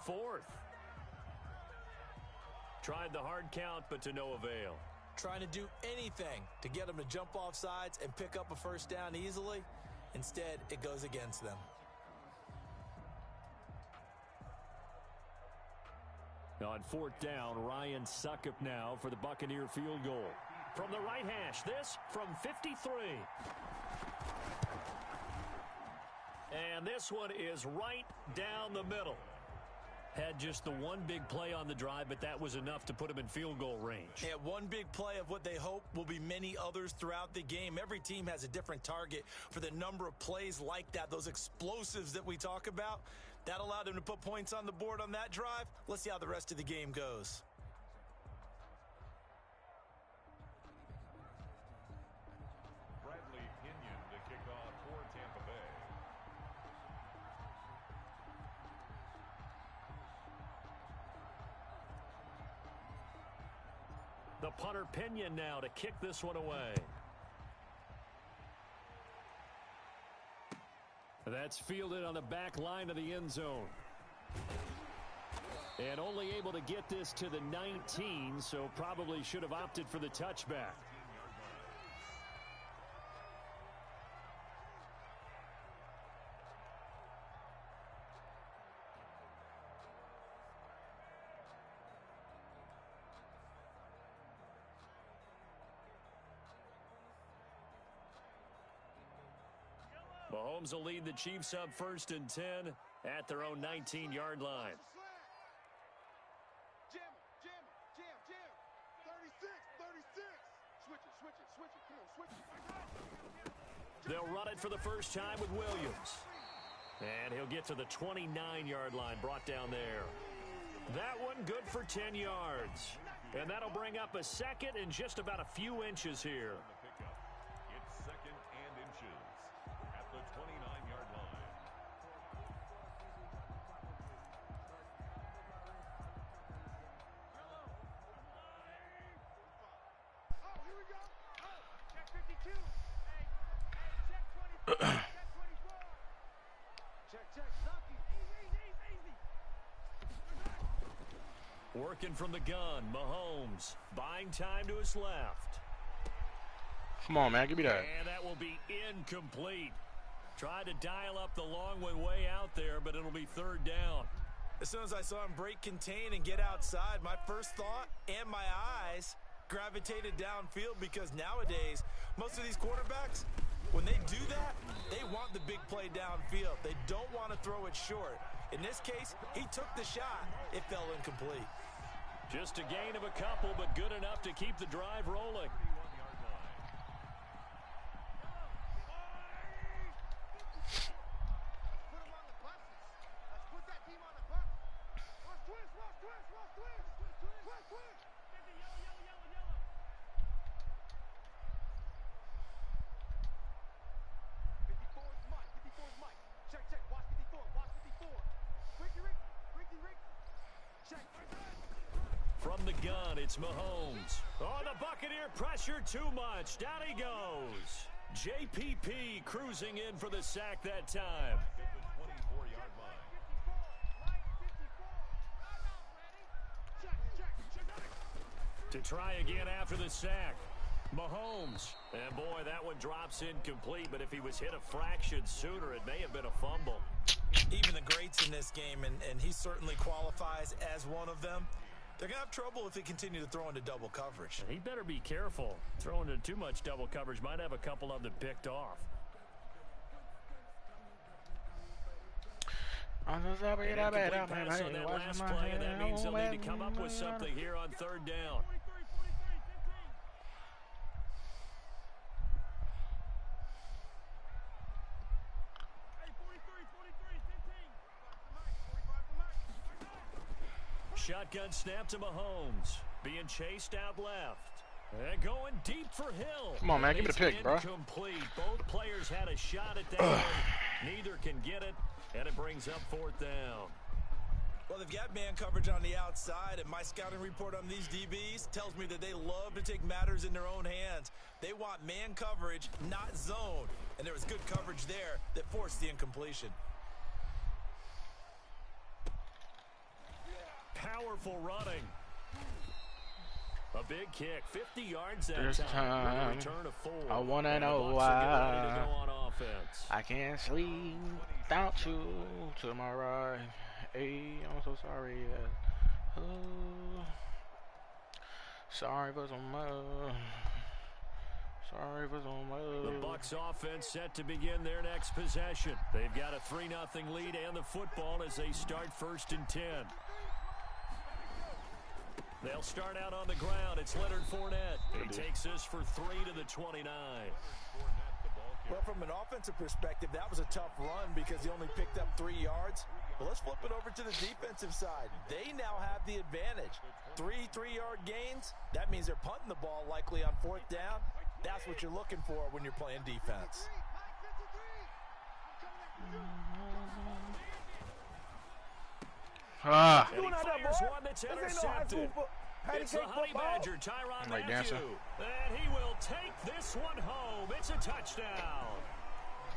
4th. Tried the hard count, but to no avail. Trying to do anything to get them to jump off sides and pick up a first down easily. Instead, it goes against them. On 4th down, Ryan Suckup now for the Buccaneer field goal. From the right hash, this from 53. And this one is right down the middle. Had just the one big play on the drive, but that was enough to put him in field goal range. Yeah, one big play of what they hope will be many others throughout the game. Every team has a different target for the number of plays like that, those explosives that we talk about. That allowed them to put points on the board on that drive. Let's see how the rest of the game goes. The punter Pinion now to kick this one away. That's fielded on the back line of the end zone. And only able to get this to the 19, so probably should have opted for the touchback. Mahomes will lead the Chiefs up 1st and 10 at their own 19-yard line. Jam, 36. Switch it. Come on, switch it. They'll run it for the first time with Williams. And he'll get to the 29-yard line, brought down there. That one good for 10 yards. And that'll bring up a second and just about a few inches here. It's 2nd and inches at the 29-yard line. Oh, here we go. Oh, check 52. Hey, check 24. Check 24. Check, Zucky. Easy. Working from the gun, Mahomes buying time to his left. Come on, man, give me that. And that will be incomplete. Tried to dial up the long one way out there, but it'll be 3rd down. As soon as I saw him break contain and get outside, my first thought and my eyes gravitated downfield, because nowadays, most of these quarterbacks, when they do that, they want the big play downfield. They don't want to throw it short. In this case, he took the shot. It fell incomplete. Just a gain of a couple, but good enough to keep the drive rolling. From the gun, it's Mahomes. Oh, the Buccaneer pressure too much. Down he goes. JPP cruising in for the sack that time. To try again after the sack. Mahomes. And boy, that one drops incomplete, but if he was hit a fraction sooner, it may have been a fumble. Even the greats in this game, and he certainly qualifies as one of them, they're going to have trouble if they continue to throw into double coverage. He better be careful. Throwing into too much double coverage might have a couple of them picked off. And pass on that last play, and that means they'll need to come up with something here on 3rd down. Shotgun snap to Mahomes. Being chased out left. And going deep for Hill. Come on, man. Give me the pick, bro. Incomplete. Both players had a shot at that one. Neither can get it, and it brings up 4th down. Well, they've got man coverage on the outside, and my scouting report on these DBs tells me that they love to take matters in their own hands. They want man coverage, not zone. And there was good coverage there that forced the incompletion. powerful running. A big kick, 50 yards that This time, return of 4. I wanna know why I can't sleep without you to my right. Hey, I'm so sorry. Yeah. Oh, sorry for so much. Sorry for so much. The Bucs offense set to begin their next possession. They've got a 3-0 lead and the football as they start 1st and 10. They'll start out on the ground. It's Leonard Fournette. He takes this for 3 to the 29. Well, from an offensive perspective, that was a tough run because he only picked up 3 yards. But let's flip it over to the defensive side. They now have the advantage. 3 3-yard gains. That means they're punting the ball likely on 4th down. That's what you're looking for when you're playing defense. Ah. And he fires one that's intercepted. It's the Honey Badger, Tyrann Mathieu. And he will take this one home. It's a touchdown.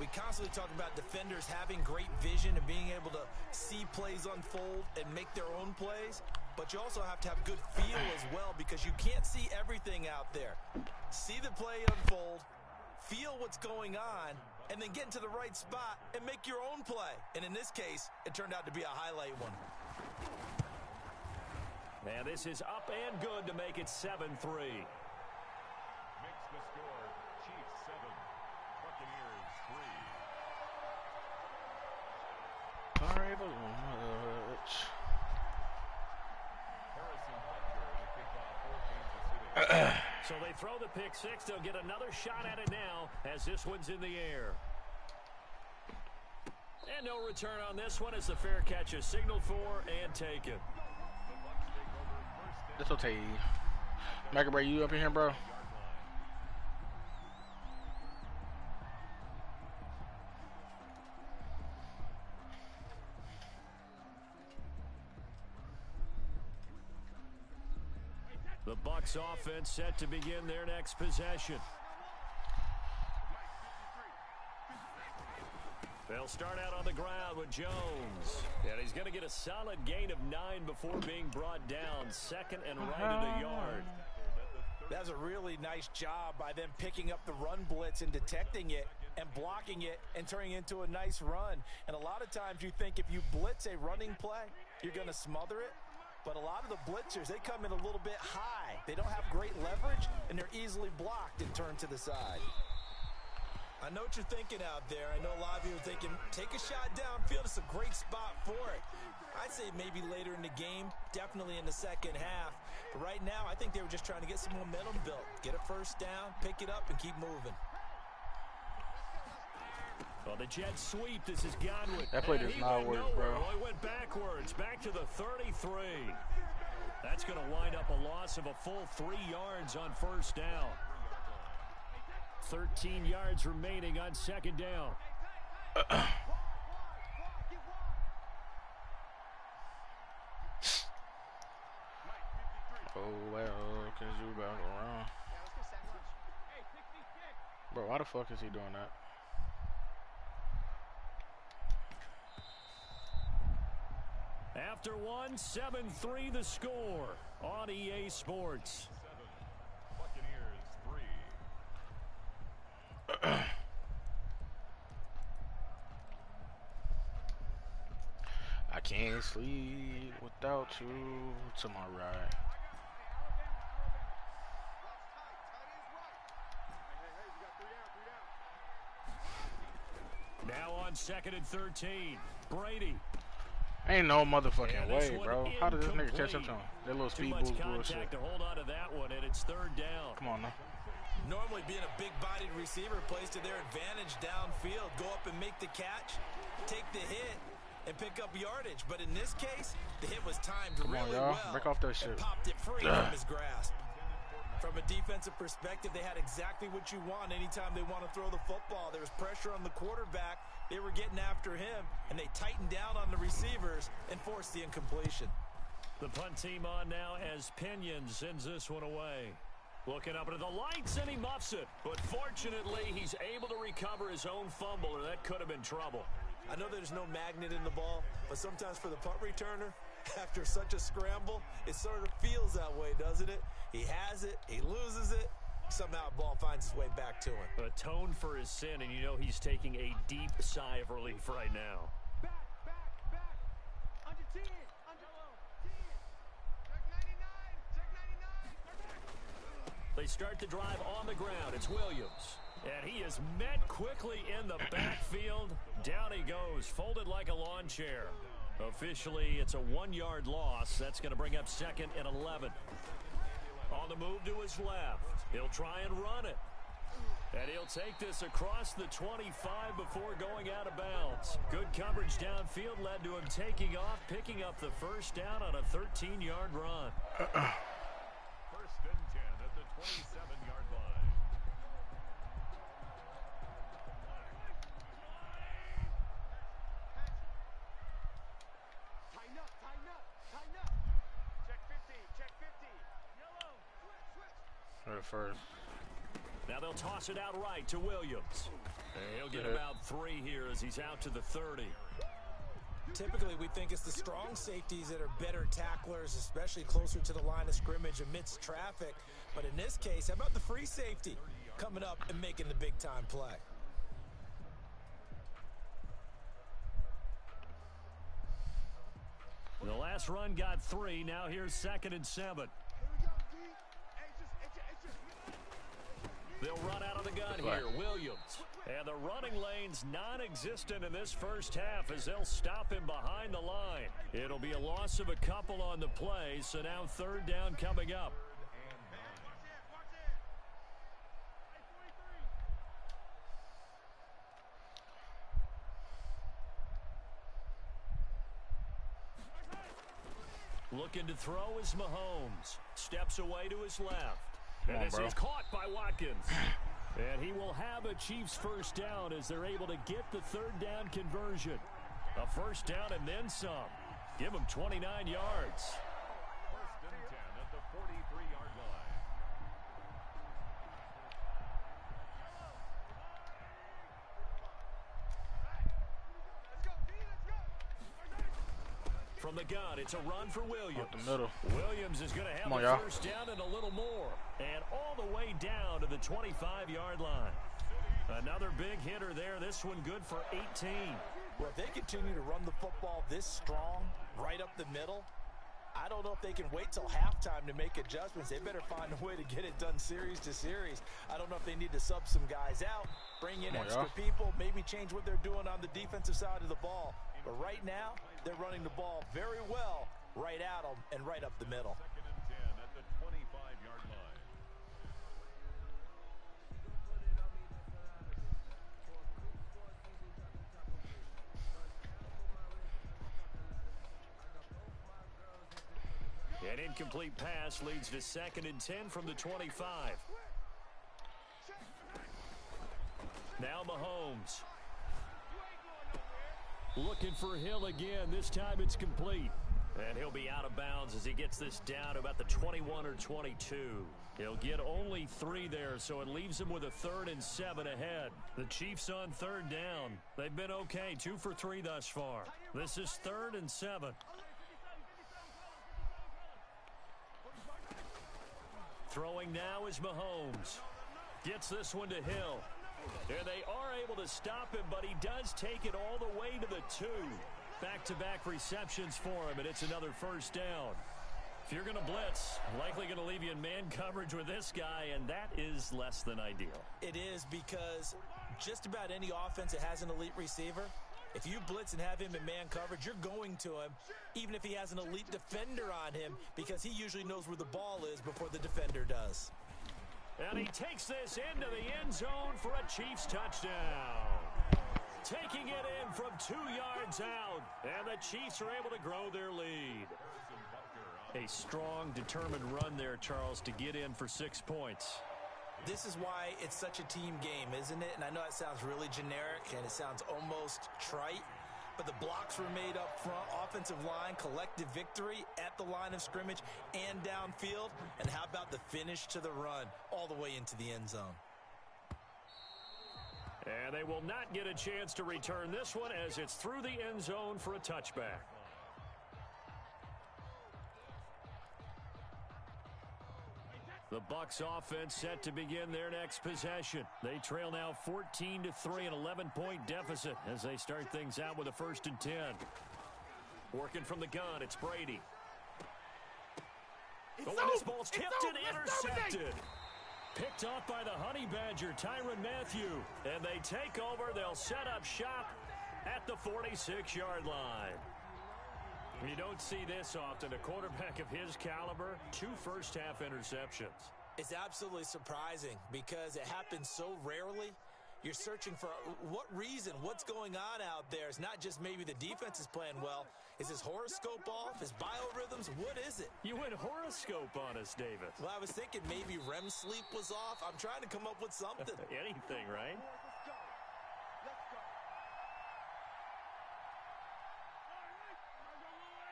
We constantly talk about defenders having great vision and being able to see plays unfold and make their own plays. But you also have to have good feel as well because you can't see everything out there. See the play unfold, feel what's going on, and then get into the right spot and make your own play. And in this case, it turned out to be a highlight one. And this is up and good to make it 7-3. Makes the score. Chiefs 7, Buccaneers 3. Sorry for so much. Harrison Butker to kick off 4 Kansas City. So they throw the pick 6. They'll get another shot at it now as this one's in the air. And no return on this one as the fair catch is signaled for and taken. This will take you. Macabre, you up in here, bro? The Bucs offense set to begin their next possession. They'll start out on the ground with Jones. And he's going to get a solid gain of 9 before being brought down. 2nd and right at a yard. That's a really nice job by them picking up the run blitz and detecting it and blocking it and turning it into a nice run. And a lot of times you think if you blitz a running play, you're going to smother it. But a lot of the blitzers, they come in a little bit high. They don't have great leverage, and they're easily blocked and turned to the side. I know what you're thinking out there. I know a lot of you are thinking, take a shot downfield. It's a great spot for it. I'd say maybe later in the game, definitely in the second half. But right now, I think they were just trying to get some momentum built. Get a 1st down, pick it up, and keep moving. Well, the jet sweep. This is Godwin. That play does not work, bro. Well, he went backwards, back to the 33. That's going to wind up a loss of a full 3 yards on 1st down. 13 yards remaining on 2nd down. Oh, well, because you back around. Bro, why the fuck is he doing that? After one, 7-3 the score on EA Sports. Buccaneers 3. I can't sleep without you to my right. Now on 2nd and 13, Brady. Ain't no motherfucking way, bro. How did this nigga catch up to him? That little speed boost bullshit. To hold on to that one, and it's 3rd down. Come on now. Normally being a big-bodied receiver plays to their advantage downfield. Go up and make the catch, take the hit, and pick up yardage. But in this case, the hit was timed really well. Break off that shit. And popped it free from his grasp. From a defensive perspective, they had exactly what you want anytime they want to throw the football. There was pressure on the quarterback. They were getting after him, and they tightened down on the receivers and forced the incompletion. The punt team on now as Pinion sends this one away. Looking up into the lights, and he muffs it. But fortunately, he's able to recover his own fumble, or that could have been trouble. I know there's no magnet in the ball, but sometimes for the punt returner, After such a scramble, it sort of feels that way, doesn't it? He has it, he loses it, somehow the ball finds its way back to him. Atoned for his sin, and you know he's taking a deep sigh of relief right now. Back. Under 10. Under 10. Check 99. Check 99. They start the drive on the ground. It's Williams. And he is met quickly in the backfield. Down he goes, folded like a lawn chair. Officially, it's a 1-yard loss. That's going to bring up 2nd and 11. On the move to his left. He'll try and run it. And he'll take this across the 25 before going out of bounds. Good coverage downfield led to him taking off, picking up the first down on a 13-yard run. 1st and 10 at the 27-yard line. Tighten up. Check 50. Check 50. Yellow. Switch. First. Now they'll toss it out right to Williams. And he'll get about 3 here as he's out to the 30. Typically, we think it's the strong safeties that are better tacklers, especially closer to the line of scrimmage amidst traffic. But in this case, how about the free safety coming up and making the big-time play? The last run got 3. Now here's 2nd and 7. They'll run out of the gun here. Williams. And the running lane's non-existent in this first half as they'll stop him behind the line. It'll be a loss of a couple on the play, so now 3rd down coming up. Looking to throw is Mahomes. Steps away to his left. And this is caught by Watkins. And he will have a Chiefs first down as they're able to get the 3rd down conversion. A first down and then some. Give him 29 yards. 1st and 10 at the 43-yard line. From the gun, it's a run for Williams. Up the middle. Williams is going to have the first down and a little more. And all the way down to the 25-yard line. Another big hitter there. This one good for 18. Well, if they continue to run the football this strong, right up the middle, I don't know if they can wait till halftime to make adjustments. They better find a way to get it done series to series. I don't know if they need to sub some guys out, bring in extra people, maybe change what they're doing on the defensive side of the ball. But right now, they're running the ball very well right at them and right up the middle. 2nd and 10 at the 25-yard line. An incomplete pass leads to 2nd and 10 from the 25. Now Mahomes. Looking for Hill again. This time it's complete. And he'll be out of bounds as he gets this down to about the 21 or 22. He'll get only 3 there, so it leaves him with a 3rd and 7 ahead. The Chiefs on 3rd down. They've been okay, 2 for 3 thus far. This is 3rd and 7. Throwing now is Mahomes. Gets this one to Hill. And they are able to stop him, but he does take it all the way to the 2. Back-to-back receptions for him, and it's another first down. If you're going to blitz, likely going to leave you in man coverage with this guy, and that is less than ideal. It is, because just about any offense that has an elite receiver, if you blitz and have him in man coverage, you're going to him, even if he has an elite defender on him, because he usually knows where the ball is before the defender does. And he takes this into the end zone for a Chiefs touchdown. Taking it in from 2 yards out, and the Chiefs are able to grow their lead. A strong, determined run there, Charles, to get in for 6 points. This is why it's such a team game, isn't it? And I know it sounds really generic, and it sounds almost trite, but the blocks were made up front, offensive line, collective victory at the line of scrimmage and downfield. And how about the finish to the run all the way into the end zone? And they will not get a chance to return this one as it's through the end zone for a touchback. The Bucs offense set to begin their next possession. They trail now 14-3, an 11-point deficit as they start things out with a 1st and 10. Working from the gun, it's Brady. And this ball's tipped and intercepted. Picked off by the Honey Badger, Tyrann Mathieu. And they take over. They'll set up shop at the 46-yard line. You don't see this often. A quarterback of his caliber, 2 first-half interceptions. It's absolutely surprising because it happens so rarely. You're searching for what reason, what's going on out there. It's not just maybe the defense is playing well. Is his horoscope off? His biorhythms? What is it? You went horoscope on us, Davis. Well, I was thinking maybe REM sleep was off. I'm trying to come up with something. Anything, right?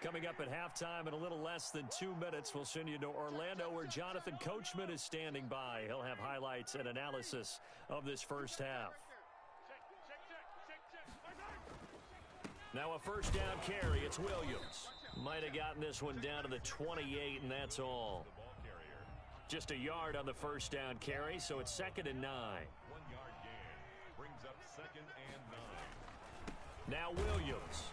Coming up at halftime in a little less than 2 minutes, we'll send you to Orlando where Jonathan Coachman is standing by. He'll have highlights and analysis of this first half. Now a first down carry. It's Williams. Might have gotten this one down to the 28, and that's all. Just a yard on the first down carry, so it's 2nd and 9. 1-yard gain brings up 2nd and 9. Now Williams.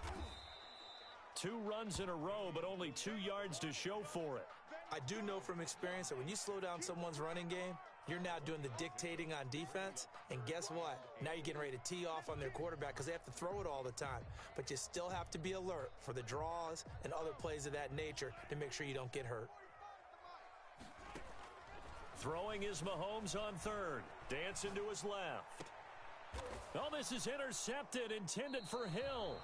2 runs in a row, but only 2 yards to show for it. I do know from experience that when you slow down someone's running game, you're now doing the dictating on defense. And guess what? Now you're getting ready to tee off on their quarterback because they have to throw it all the time. But you still have to be alert for the draws and other plays of that nature to make sure you don't get hurt. Throwing is Mahomes on 3rd. Dancing to his left. Oh, this is intercepted, intended for Hill.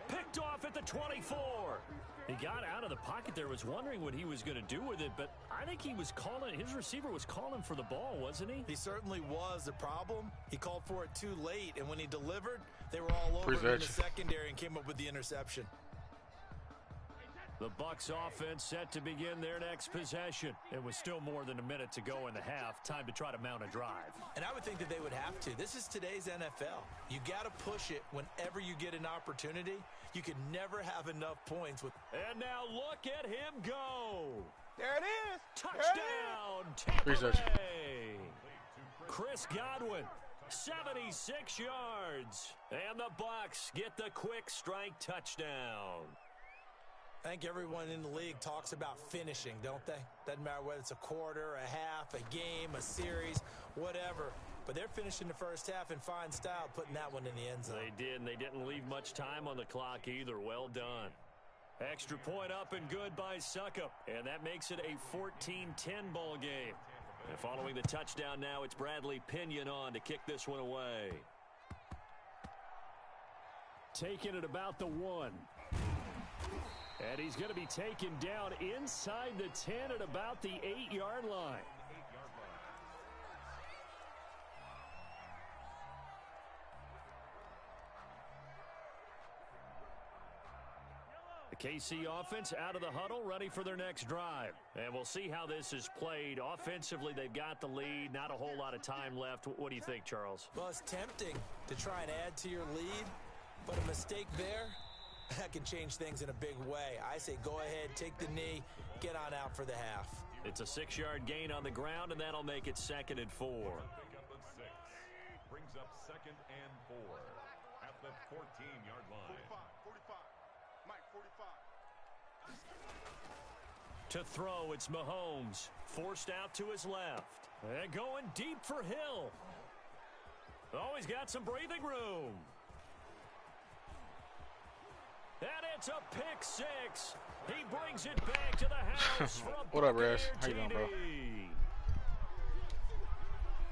Picked off at the 24. He got out of the pocket there, was wondering what he was going to do with it, but I think he was calling, his receiver was calling for the ball, wasn't he? He certainly was. The problem, he called for it too late, and when he delivered, they were all over him in the secondary and came up with the interception. The Bucs offense set to begin their next possession. It was still more than a minute to go in the half. Time to try to mount a drive. And I would think that they would have to. This is today's NFL. You got to push it whenever you get an opportunity. You can never have enough points with. And now look at him go. There it is. Touchdown, Tampa Bay. Chris Godwin, 76 yards. And the Bucs get the quick strike touchdown. I think everyone in the league talks about finishing, don't they? Doesn't matter whether it's a quarter, a half, a game, a series, whatever. But they're finishing the first half in fine style, putting that one in the end zone. They did, and they didn't leave much time on the clock either. Well done. Extra point up and good by Suckup. And that makes it a 14-10 ball game. And following the touchdown now, it's Bradley Pinion on to kick this one away. Taking it about the 1. And he's going to be taken down inside the 10 at about the 8-yard line. The KC offense out of the huddle, ready for their next drive. And we'll see how this is played. Offensively, they've got the lead. Not a whole lot of time left. What do you think, Charles? Well, it's tempting to try and add to your lead, but a mistake there, that can change things in a big way. I say go ahead, take the knee, get on out for the half. It's a 6-yard gain on the ground, and that'll make it 2nd and 4. Pickup of 6 brings up 2nd and 4 at the 14-yard line. 45. Mike, 45. To throw, it's Mahomes. Forced out to his left. And going deep for Hill. Oh, he's got some breathing room. And it's a pick 6. He brings it back to the house from What up, Rez? How you doing, bro?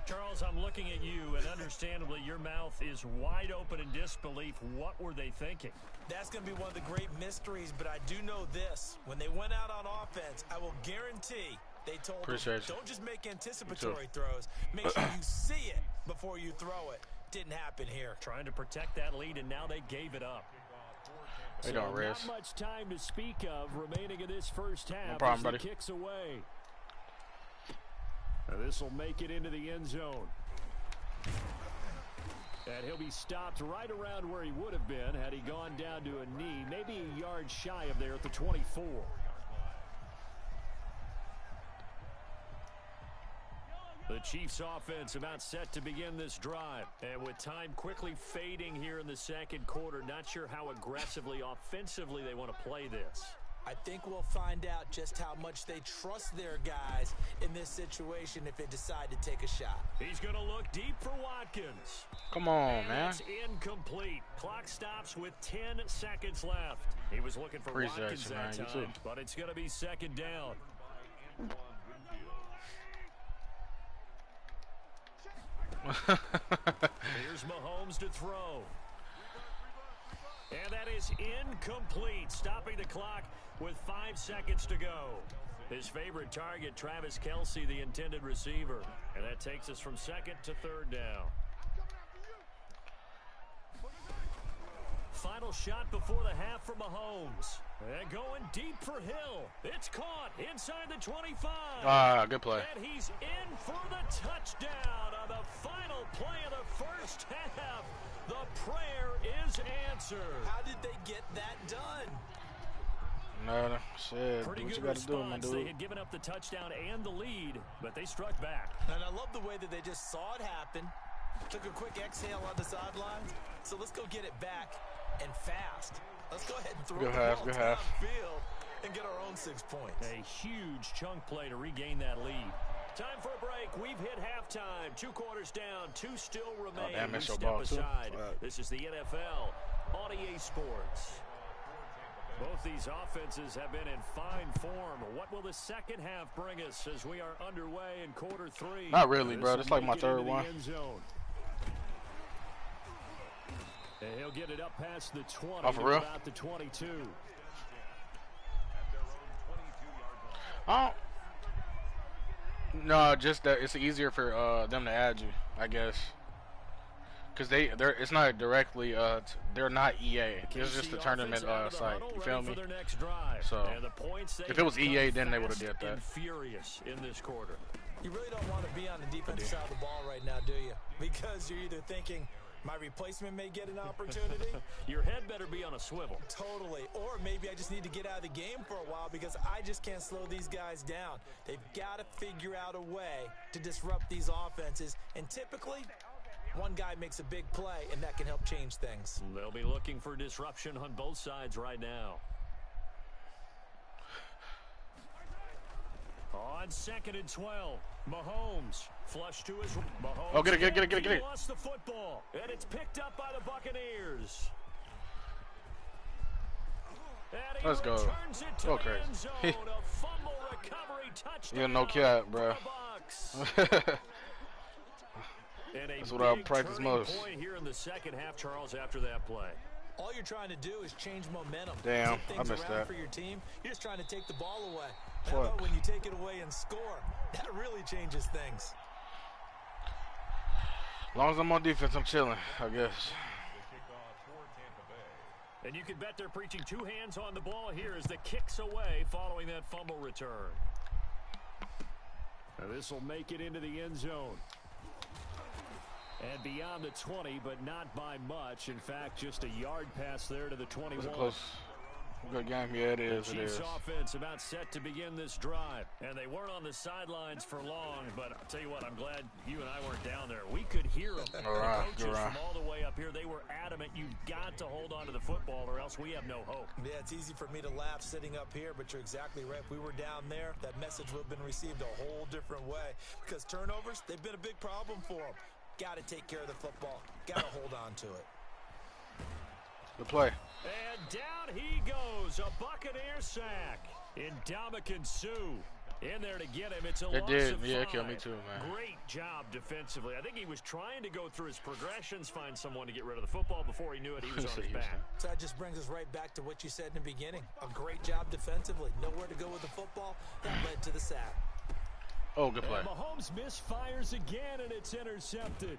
Charles, I'm looking at you, and understandably, your mouth is wide open in disbelief. What were they thinking? That's going to be one of the great mysteries, but I do know this. When they went out on offense, I will guarantee they told them, don't just make anticipatory throws. Make sure you see it before you throw it. Didn't happen here. Trying to protect that lead, and now they gave it up. How you doing, Rez? Not much time to speak of remaining in this first half. No problem, buddy. Kicks away. This will make it into the end zone. And he'll be stopped right around where he would have been had he gone down to a knee, maybe a yard shy of there at the 24. The Chiefs offense about set to begin this drive. And with time quickly fading here in the second quarter, not sure how aggressively, offensively they want to play this. I think we'll find out just how much they trust their guys in this situation if they decide to take a shot. He's going to look deep for Watkins. Come on, and man. It's incomplete. Clock stops with 10 seconds left. He was looking for Watkins that time, but it's going to be second down. Here's Mahomes to throw. And that is incomplete, stopping the clock with 5 seconds to go. His favorite target, Travis Kelce, the intended receiver. And that takes us from second to third down. Final shot before the half for Mahomes. And going deep for Hill. It's caught inside the 25. Ah, good play. And he's in for the touchdown on the final play of the first half. The prayer is answered. How did they get that done? No, shit. Pretty Do what good you got to do, my response. dude. They had given up the touchdown and the lead, but they struck back. And I love the way that they just saw it happen, took a quick exhale on the sidelines. So let's go get it back and fast. Let's go ahead and throw the ball downfield and get our own 6 points. A huge chunk play to regain that lead. Time for a break. We've hit halftime. 2 quarters down. 2 still remain. Damn, We it's your step ball, too. aside. This is the NFL on EA Sports. Both these offenses have been in fine form. What will the second half bring us as we are underway in quarter 3? Not really, bro. It's like my third one. And he'll get it up past the 20. Oh, for real? About the 22. Oh. No, just that it's easier for them to add you, I guess. Because it's not directly, they're not EA. It's just a tournament site. You feel me? So, if it was EA, then they would have did that. Furious in this quarter. You really don't want to be on the defensive side of the ball right now, do you? Because you're either thinking, my replacement may get an opportunity. Your head better be on a swivel. Totally. Or maybe I just need to get out of the game for a while because I just can't slow these guys down. They've got to figure out a way to disrupt these offenses. And typically, one guy makes a big play, and that can help change things. They'll be looking for disruption on both sides right now. On 2nd and 12, Mahomes flush to his. Mahomes. Oh, get it. He lost the football, and it's picked up by the Buccaneers. Let's go. Go crazy. A fumble recovery touchdown. Yeah, no cap, bro. That's what I practice most. Point here in the second half, Charles, after that play. All you're trying to do is change momentum. Damn, I missed that. For your team, you're just trying to take the ball away. How about when you take it away and score? That really changes things. As long as I'm on defense, I'm chilling, I guess. And you can bet they're preaching 2 hands on the ball here as the kick's away following that fumble return. Now this will make it into the end zone. And beyond the 20, but not by much. In fact, just a yard pass there to the 21. It's a close, good game. Yeah, it is. The Chiefs offense about set to begin this drive. And they weren't on the sidelines for long, but I'll tell you what, I'm glad you and I weren't down there. We could hear them. All right, the coaches from all the way up here, they were adamant, you've got to hold on to the football or else we have no hope. Yeah, it's easy for me to laugh sitting up here, but you're exactly right. If we were down there, that message would have been received a whole different way. Because turnovers, they've been a big problem for them. Got to take care of the football. Got to hold on to it. Good play. And down he goes. A Buccaneer sack. Ndamukong Suh in there to get him. It's a loss of 5. Yeah, it killed me too, man. Great job defensively. I think he was trying to go through his progressions, find someone to get rid of the football. Before he knew it, he was on his back. So that just brings us right back to what you said in the beginning. A great job defensively. Nowhere to go with the football. That led to the sack. Oh, good play. And Mahomes misfires again, and it's intercepted.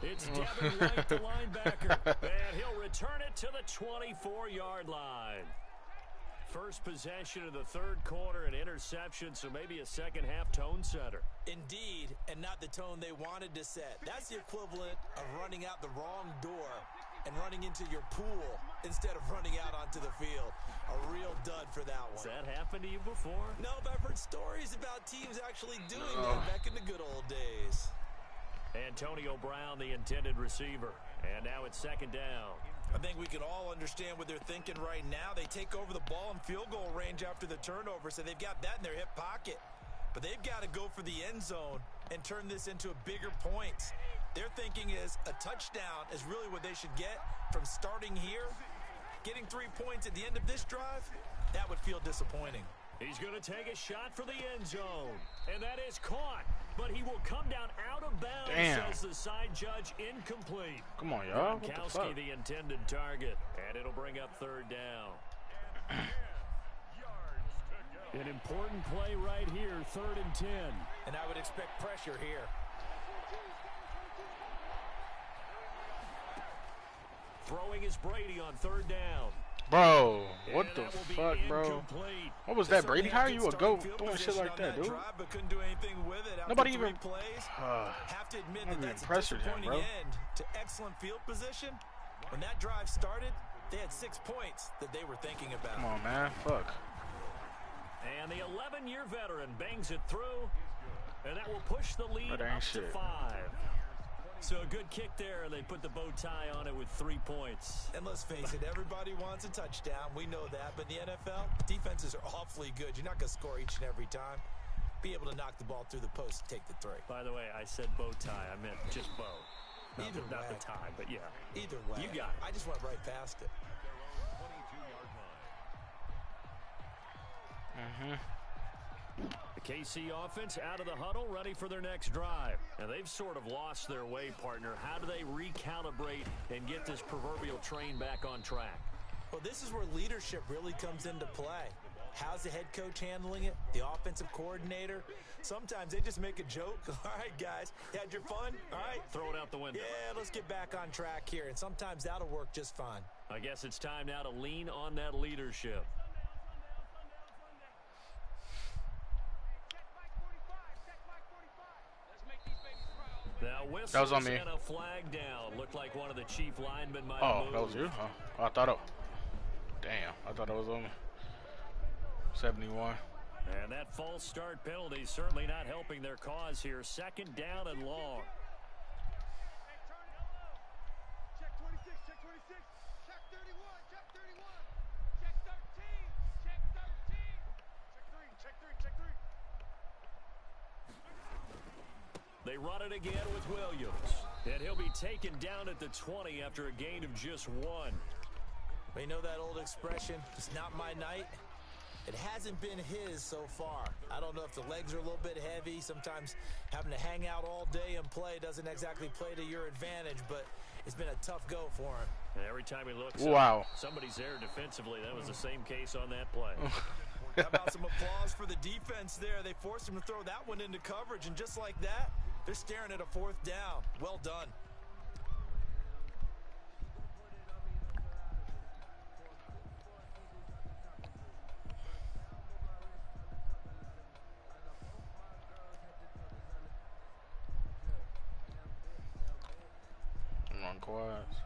It's Devin White, the linebacker, and he'll return it to the 24-yard line. First possession of the third quarter, an interception, so maybe a second-half tone setter. Indeed, and not the tone they wanted to set. That's the equivalent of running out the wrong door and running into your pool instead of running out onto the field. A real dud for that one. Has that happened to you before? No, but I've heard stories about teams actually doing that back in the good old days. Antonio Brown, the intended receiver. And now it's second down. I think we can all understand what they're thinking right now. They take over the ball in field goal range after the turnover, so they've got that in their hip pocket. But they've got to go for the end zone and turn this into a bigger point. Their thinking is a touchdown is really what they should get from starting here. Getting 3 points at the end of this drive, that would feel disappointing. He's going to take a shot for the end zone. And that is caught. But he will come down out of bounds, says the side judge, incomplete. Come on, y'all. Gronkowski, the intended target. And it'll bring up third down. An important play right here, 3rd and 10. And I would expect pressure here. Throwing is Brady on 3rd down. Bro, what the fuck, bro? What was that, Brady? How are you a GOAT doing shit like that, dude? Nobody even have to admit that that's a pressured him, disappointing bro. end to excellent field position. When that drive started, they had 6 points that they were thinking about. Come on, man. Fuck. And the 11-year veteran bangs it through, and that will push the lead up to 5. So a good kick there, and they put the bow tie on it with 3 points. And let's face it, everybody wants a touchdown. We know that. But in the NFL, defenses are awfully good. You're not going to score each and every time. Be able to knock the ball through the post and take the 3. By the way, I said bow tie. I meant just bow. Not the tie, but yeah. Either way. You got it. I just went right past it. The KC offense out of the huddle, ready for their next drive. And they've sort of lost their way, partner. How do they recalibrate and get this proverbial train back on track? Well, this is where leadership really comes into play. How's the head coach handling it? The offensive coordinator? Sometimes they just make a joke. All right, guys, you had your fun? All right. Throw it out the window. Yeah, let's get back on track here. And sometimes that'll work just fine. I guess it's time now to lean on that leadership. Now that was on me. And a flag down. Looked like one of the chief linemen might Oh, have that was you? Oh, I thought it. Damn, I thought it was on me. 71. And that false start penalty certainly not helping their cause here. 2nd down and long. Check 26, check 26, check 31, check 31, check 13, check 13, check 3, check 3. They run it again with Williams. And he'll be taken down at the 20 after a gain of just 1. You know that old expression, it's not my night? It hasn't been his so far. I don't know if the legs are a little bit heavy. Sometimes having to hang out all day and play doesn't exactly play to your advantage, but it's been a tough go for him. And every time he looks up, somebody's there defensively. That was the same case on that play. How about some applause for the defense there? They forced him to throw that one into coverage, and just like that, they're staring at a 4th down. Well done. I'm on quads.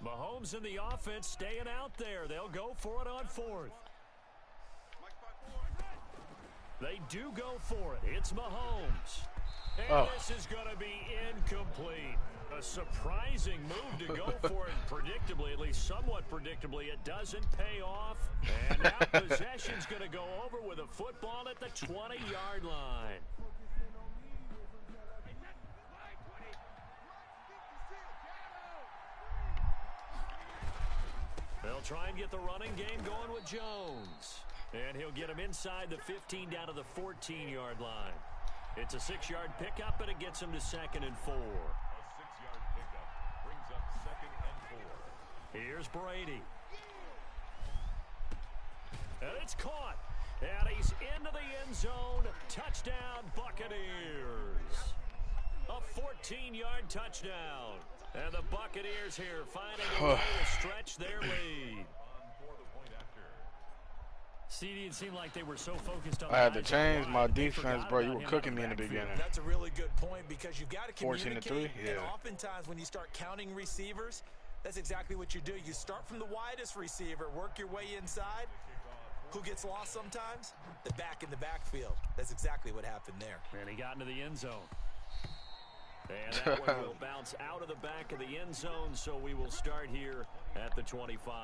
Mahomes in the offense staying out there. They'll go for it on 4th. They do go for it. It's Mahomes. And this is going to be incomplete. A surprising move to go for it predictably, at least somewhat predictably. It doesn't pay off. And now possession's going to go over with a football at the 20-yard line. They'll try and get the running game going with Jones. And he'll get him inside the 15 down to the 14-yard line. It's a 6-yard pickup, and it gets him to 2nd and 4. A 6-yard pickup brings up 2nd and 4. Here's Brady. And it's caught. And he's into the end zone. Touchdown, Buccaneers. A 14-yard touchdown. And the Buccaneers here finding a way to stretch their lead. CD, it seemed like they were so focused on I had to change my defense, bro. You were cooking me in the beginning. That's a really good point because you've got to communicate. 14-3, yeah. And oftentimes when you start counting receivers, that's exactly what you do. You start from the widest receiver, work your way inside. Who gets lost sometimes? The back in the backfield. That's exactly what happened there. And he got into the end zone. And that one will bounce out of the back of the end zone, so we will start here at the 25.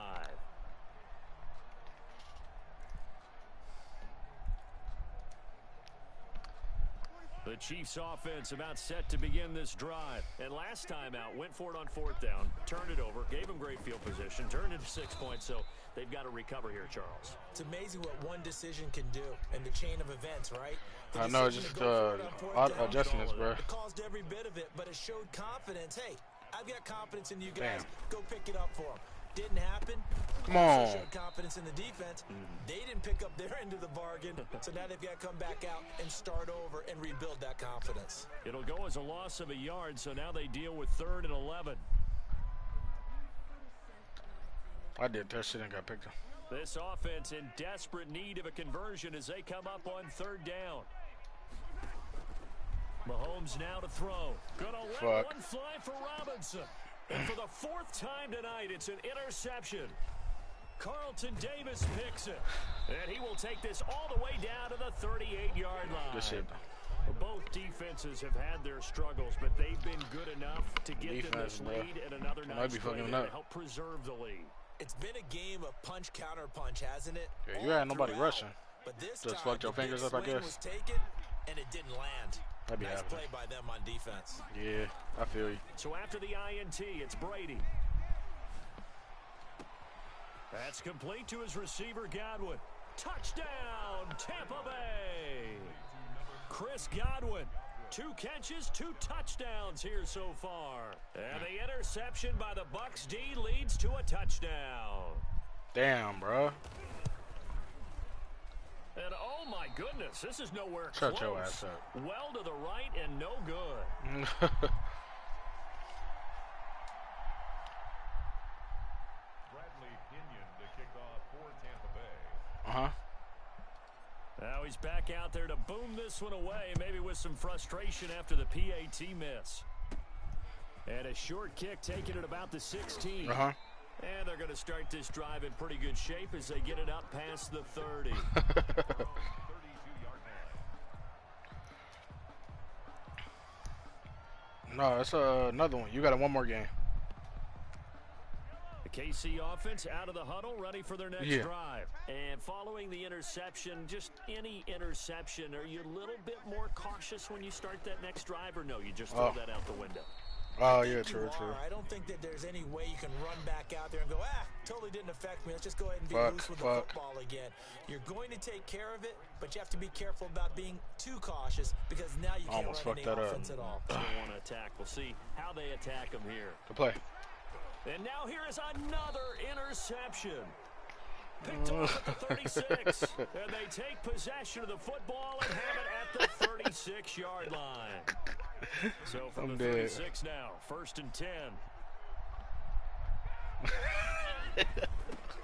The Chiefs offense about set to begin this drive. And last time out, went for it on 4th down, turned it over, gave them great field position, turned it to 6 points, so they've got to recover here, Charles. It's amazing what one decision can do in the chain of events, right? I know, just adjustments, bro. It caused every bit of it, but it showed confidence. Hey, I've got confidence in you guys. Damn. Go pick it up for them. Didn't happen. Come on. Showed confidence in the defense. They didn't pick up their end of the bargain, so now they've got to come back out and start over and rebuild that confidence. It'll go as a loss of a yard, so now they deal with 3rd and 11. I did that shit and got picked up. This offense in desperate need of a conversion as they come up on 3rd down. Mahomes now to throw. Gonna let one fly for Robinson. And for the 4th time tonight, it's an interception. Carlton Davis picks it. And he will take this all the way down to the 38-yard line. Good shit. Both defenses have had their struggles, but they've been good enough to get them this lead and another nice play to help preserve the lead. It's been a game of punch, counter punch, hasn't it? Yeah, you had nobody rushing. But this just time, fucked your fingers up, I guess. Was taken, and it didn't land. Nice play by them on defense. Yeah, I feel you. So after the INT, it's Brady. That's complete to his receiver, Godwin. Touchdown, Tampa Bay. Chris Godwin. 2 catches, 2 touchdowns here so far. And the interception by the Bucs D leads to a touchdown. Damn, bro. And oh my goodness, this is nowhere Shut close. Your ass up. Well to the right and no good. Bradley Pinion to kick off for Tampa Bay. Now he's back out there to boom this one away, maybe with some frustration after the PAT miss. And a short kick taken at about the 16. And they're going to start this drive in pretty good shape as they get it up past the 30. No, it's another one. You got one more game. The KC offense out of the huddle, ready for their next drive. And following the interception, just any interception, are you a little bit more cautious when you start that next drive, or no, you just throw that out the window? Oh, yeah, true. I don't think that there's any way you can run back out there and go, totally didn't affect me. Let's just go ahead and be loose with the football again. You're going to take care of it, but you have to be careful about being too cautious because now you can't run any offense at all. They want to attack. We'll see how they attack them here. Good play. And now here is another interception. Picked off at the 36. And they take possession of the football and have it at the 36-yard line. So from the 36 now, 1st and 10.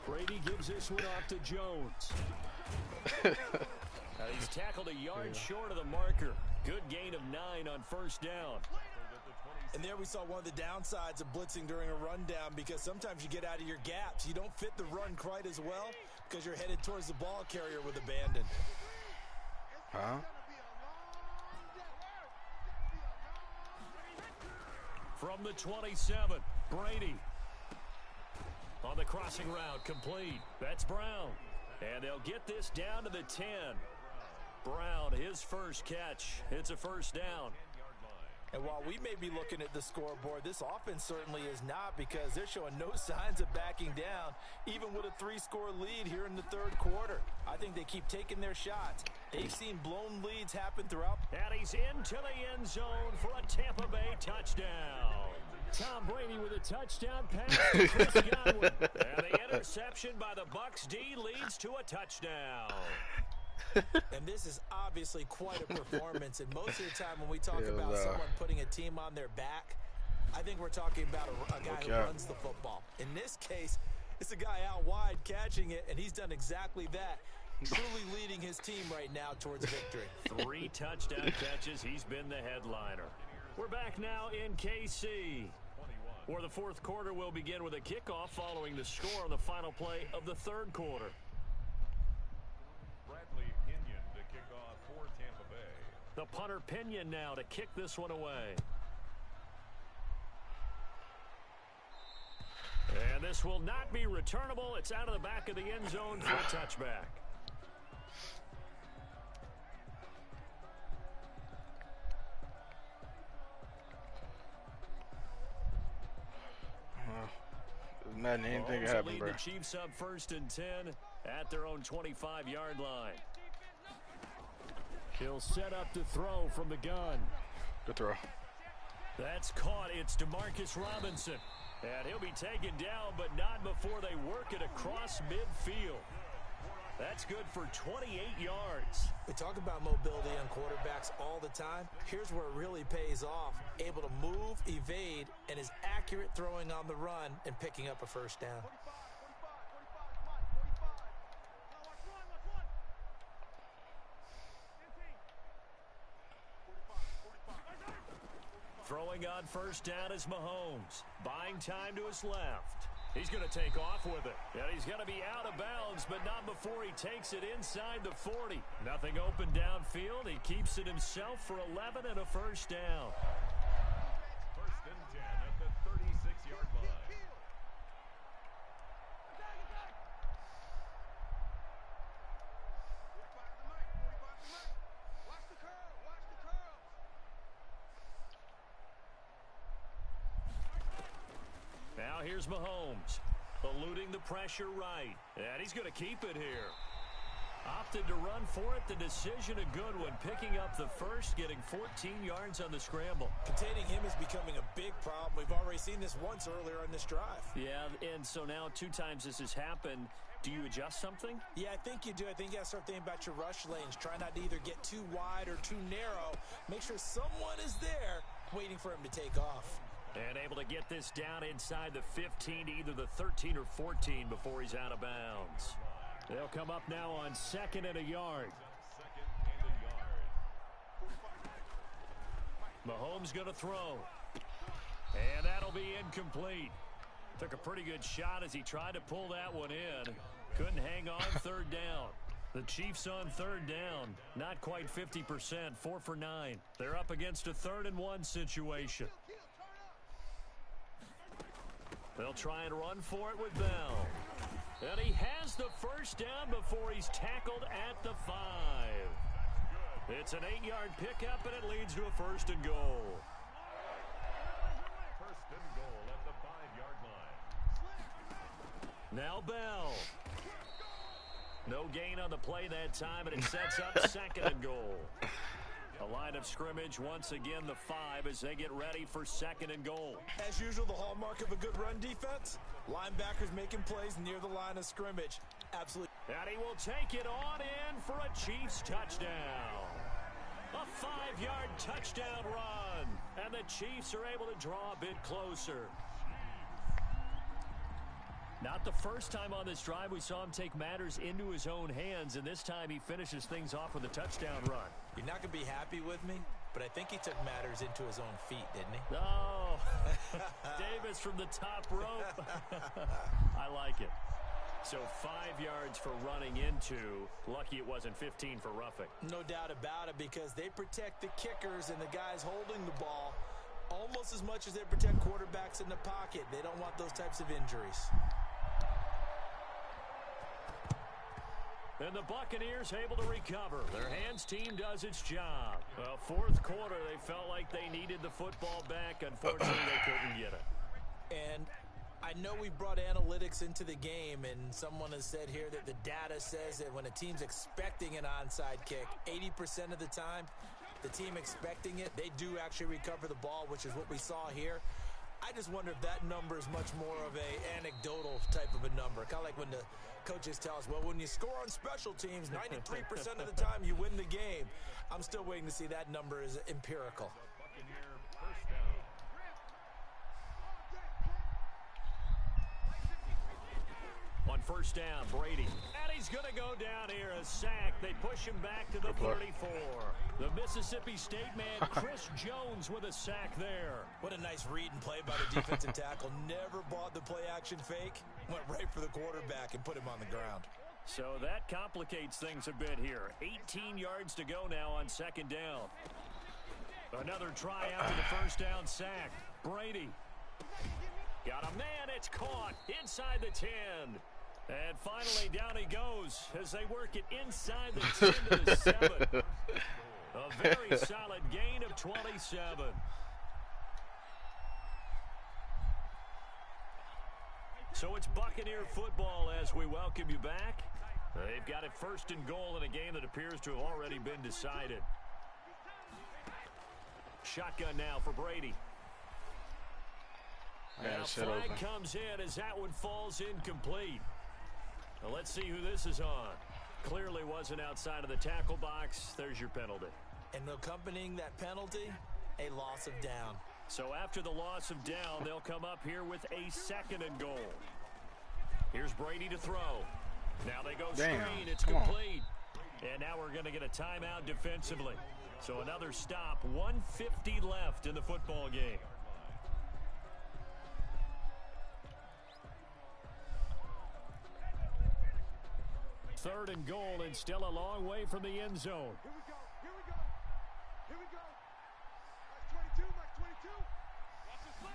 Brady gives this one off to Jones. Now he's tackled a yard short of the marker. Good gain of 9 on 1st down. And there we saw one of the downsides of blitzing during a rundown because sometimes you get out of your gaps. You don't fit the run quite as well because you're headed towards the ball carrier with abandon. From the 27, Brady. On the crossing route, complete. That's Brown. And they'll get this down to the 10. Brown, his first catch. It's a 1st down. And while we may be looking at the scoreboard, this offense certainly is not because they're showing no signs of backing down, even with a 3-score lead here in the 3rd quarter. I think they keep taking their shots. They've seen blown leads happen throughout. And he's into the end zone for a Tampa Bay touchdown. Tom Brady with a touchdown pass to Chris Godwin. And the interception by the Bucs D leads to a touchdown. And this is obviously quite a performance. And most of the time when we talk about someone putting a team on their back, I think we're talking about a guy who runs the football. In this case, it's a guy out wide catching it, and he's done exactly that. truly leading his team right now towards victory. 3 touchdown catches. He's been the headliner. We're back now in KC, where the fourth quarter will begin with a kickoff following the score on the final play of the third quarter. Bradley Pinion to kick off for Tampa Bay. The punter Pinion now to kick this one away. And this will not be returnable. It's out of the back of the end zone for a touchback. Madden, anything can happen, bro. The Chiefs up 1st and 10 at their own 25-yard line. He'll set up to throw from the gun. Good throw. That's caught. It's DeMarcus Robinson. And he'll be taken down, but not before they work it across midfield. That's good for 28 yards. We talk about mobility on quarterbacks all the time. Here's where it really pays off. Able to move, evade, and is accurate throwing on the run and picking up a first down. Throwing on first down is Mahomes. Buying time to his left. He's going to take off with it. And he's going to be out of bounds, but not before he takes it inside the 40. Nothing open downfield. He keeps it himself for 11 and a first down. 1st and 10 at the 36-yard line. Now here's Mahomes, eluding the pressure right. And he's going to keep it here. Opted to run for it. The decision a good one. Picking up the first, getting 14 yards on the scramble. Containing him is becoming a big problem. We've already seen this once earlier in this drive. Yeah, and so now 2 times this has happened. Do you adjust something? Yeah, I think you do. I think you got to start thinking about your rush lanes. Try not to either get too wide or too narrow. Make sure someone is there waiting for him to take off. And able to get this down inside the 15 to either the 13 or 14 before he's out of bounds. They'll come up now on 2nd and a yard. Mahomes going to throw. And that'll be incomplete. Took a pretty good shot as he tried to pull that one in. Couldn't hang on 3rd down. The Chiefs on 3rd down. Not quite 50%. 4 for 9. They're up against a 3rd and 1 situation. They'll try and run for it with Bell. And he has the first down before he's tackled at the 5. It's an 8-yard pickup, and it leads to a 1st and goal. 1st and goal at the 5-yard line. Now Bell. No gain on the play that time, and it sets up 2nd and goal. A line of scrimmage once again, the 5, as they get ready for 2nd and goal. As usual, the hallmark of a good run defense, linebackers making plays near the line of scrimmage. Absolutely. And he will take it on in for a Chiefs touchdown. A 5-yard touchdown run. And the Chiefs are able to draw a bit closer. Not the first time on this drive we saw him take matters into his own hands, and this time he finishes things off with a touchdown run. You're not going to be happy with me, but I think he took matters into his own feet, didn't he? Oh, Davis from the top rope. I like it. So 5 yards for running into. Lucky it wasn't 15 for roughing. No doubt about it, because they protect the kickers and the guys holding the ball almost as much as they protect quarterbacks in the pocket. They don't want those types of injuries. And the Buccaneers able to recover. Their hands team does its job. Well, 4th quarter, they felt like they needed the football back. Unfortunately, they couldn't get it. And I know we brought analytics into the game, and someone has said here that the data says that when a team's expecting an onside kick, 80% of the time, the team expecting it, they do actually recover the ball, which is what we saw here. I just wonder if that number is much more of a anecdotal type of a number. Kind of like when the coaches tell us, well, when you score on special teams, 93% of the time you win the game. I'm still waiting to see that number is empirical. Buccaneer first down. On first down, Brady. And he's going to go down here, a sack. They push him back to the 34. The Mississippi State man, Chris Jones, with a sack there. What a nice read and play by the defensive tackle. Never bought the play-action fake. Went right for the quarterback and put him on the ground. So that complicates things a bit here. 18 yards to go now on second down. Another try after the first down sack. Brady. Got a man, it's caught inside the 10. And finally down he goes as they work it inside the 10 to the 7. A very solid gain of 27. So it's Buccaneer football as we welcome you back. They've got it first and goal in a game that appears to have already been decided. Shotgun now for Brady. Now flag comes in as that one falls incomplete. Now let's see who this is on. Clearly wasn't outside of the tackle box. There's your penalty. And accompanying that penalty, a loss of down. So after the loss of down, they'll come up here with a second and goal. Here's Brady to throw. Now they go screen. It's complete. And now we're going to get a timeout defensively. So another stop. 1:50 left in the football game. Third and goal, and still a long way from the end zone. Here we go. Here we go. Here we go. Mark 22. Mark 22. Watch this play.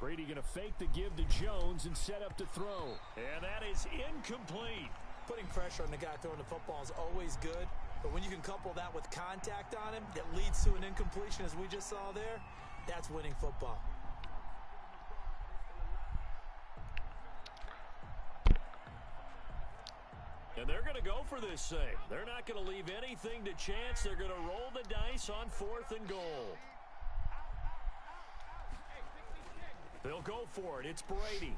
Brady going to fake the give to Jones and set up to throw. And that is incomplete. Putting pressure on the guy throwing the football is always good, but when you can couple that with contact on him that leads to an incompletion, as we just saw there, that's winning football. And they're going to go for this thing. They're not going to leave anything to chance. They're going to roll the dice on 4th and goal. They'll go for it. It's Brady.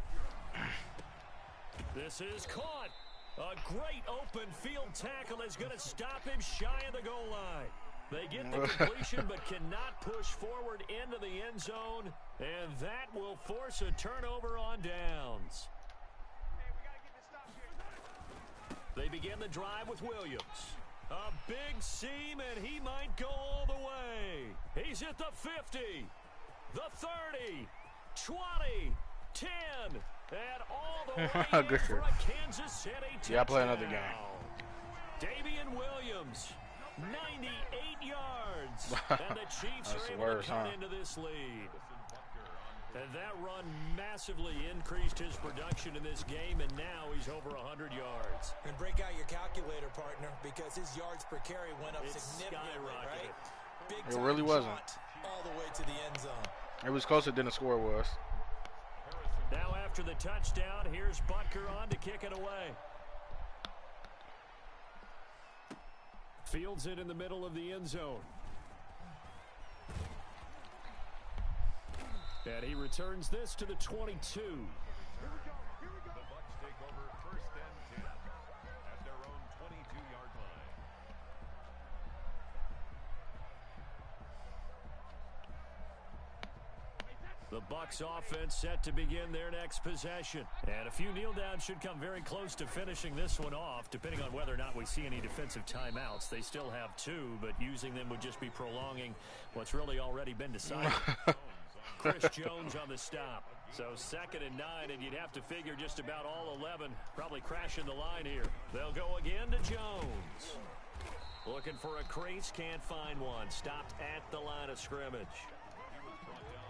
This is caught. A great open field tackle is going to stop him shy of the goal line. They get the completion but cannot push forward into the end zone, and that will force a turnover on downs. They begin the drive with Williams. A big seam, and he might go all the way. He's at the 50, the 30, 20, 10, and all the way for a Kansas City touchdown. Yeah, I play another game. Davian Williams, 98 yards. And the Chiefs are able to cut into this lead. And that run massively increased his production in this game, and now he's over 100 yards. And break out your calculator, partner, because his yards per carry went up significantly, right? Big it really wasn't. All the way to the end zone. It was closer than the score was. Now after the touchdown, here's Butker on to kick it away. Fields it in the middle of the end zone. And he returns this to the 22. The Bucs take over 1st and 10 at their own 22-yard line. The Bucs offense set to begin their next possession. And a few kneel downs should come very close to finishing this one off, depending on whether or not we see any defensive timeouts. They still have 2, but using them would just be prolonging what's really already been decided. Chris Jones on the stop. So 2nd and 9, and you'd have to figure just about all 11 probably crashing the line here. They'll go again to Jones. Looking for a crease, can't find one. Stopped at the line of scrimmage.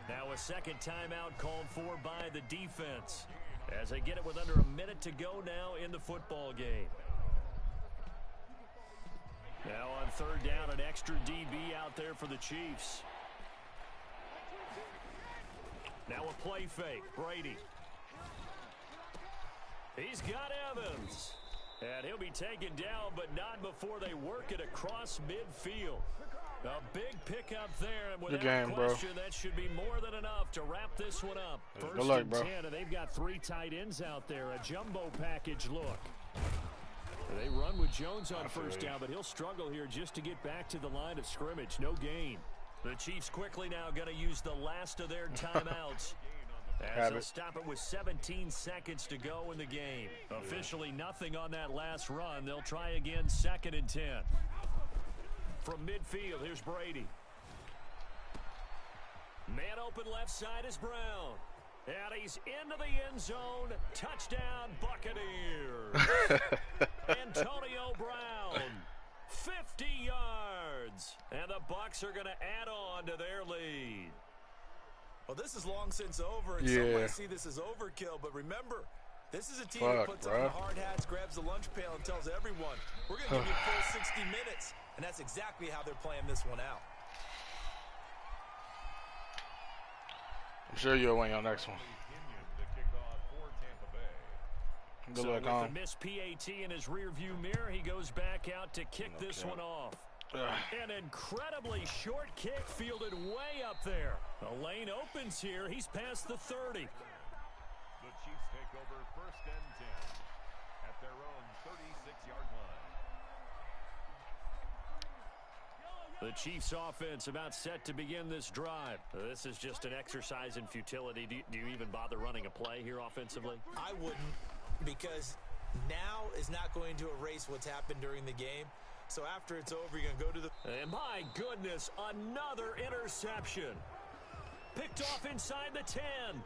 Now a second timeout called for by the defense as they get it with under a minute to go now in the football game. Now on 3rd down, an extra DB out there for the Chiefs. Now a play fake. Brady. He's got Evans. And he'll be taken down, but not before they work it across midfield. A big pickup there, and without question, that should be more than enough to wrap this one up. First and 10, and they've got 3 tight ends out there. A jumbo package look. They run with Jones on 1st down, but he'll struggle here just to get back to the line of scrimmage. No gain. The Chiefs quickly now going to use the last of their timeouts. As they'll stop it with 17 seconds to go in the game. Officially nothing on that last run. They'll try again 2nd and 10. From midfield, here's Brady. Man open left side is Brown. And he's into the end zone. Touchdown, Buccaneers. Antonio Brown, 50 yards. And the Bucs are going to add on to their lead. Well, this is long since over, and some might see this as overkill. But remember, this is a team that puts on the hard hats, grabs the lunch pail, and tells everyone, we're going to give you a full 60 minutes. And that's exactly how they're playing this one out. I'm sure you'll win your next one. Good luck, with the missed PAT in his rearview mirror, he goes back out to kick this one off. An incredibly short kick fielded way up there. The lane opens here. He's past the 30. The Chiefs take over 1st and 10 at their own 36-yard line. The Chiefs offense about set to begin this drive. This is just an exercise in futility. Do you even bother running a play here offensively? I wouldn't, because now is not going to erase what's happened during the game. So after it's over, you're going to go to the... And my goodness, another interception. Picked off inside the 10.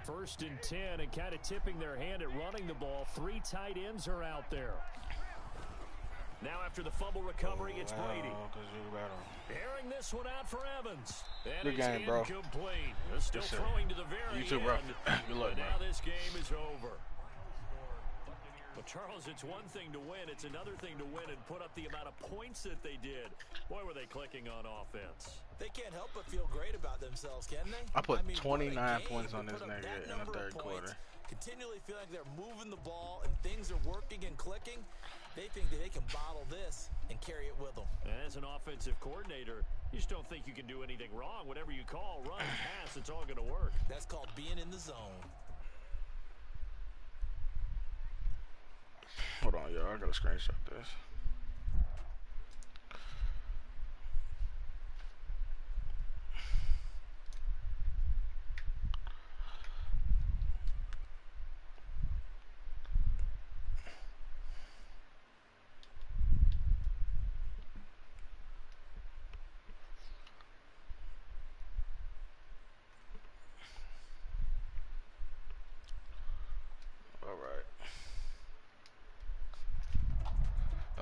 1st and 10, and kind of tipping their hand at running the ball. 3 tight ends are out there. Now after the fumble recovery, it's Brady. Airing this one out for Evans. And good game, bro. Incomplete. Still throwing to the very you too, bro. Good luck, now this game is over. Well, Charles, it's one thing to win. It's another thing to win and put up the amount of points that they did. Boy, were they clicking on offense. They can't help but feel great about themselves, can they? I put 29 points on this nigga in the 3rd quarter. Continually feeling like they're moving the ball and things are working and clicking. They think that they can bottle this and carry it with them. And as an offensive coordinator, you just don't think you can do anything wrong. Whatever you call, run, pass, it's all going to work. That's called being in the zone. Hold on, y'all. I got to screenshot this.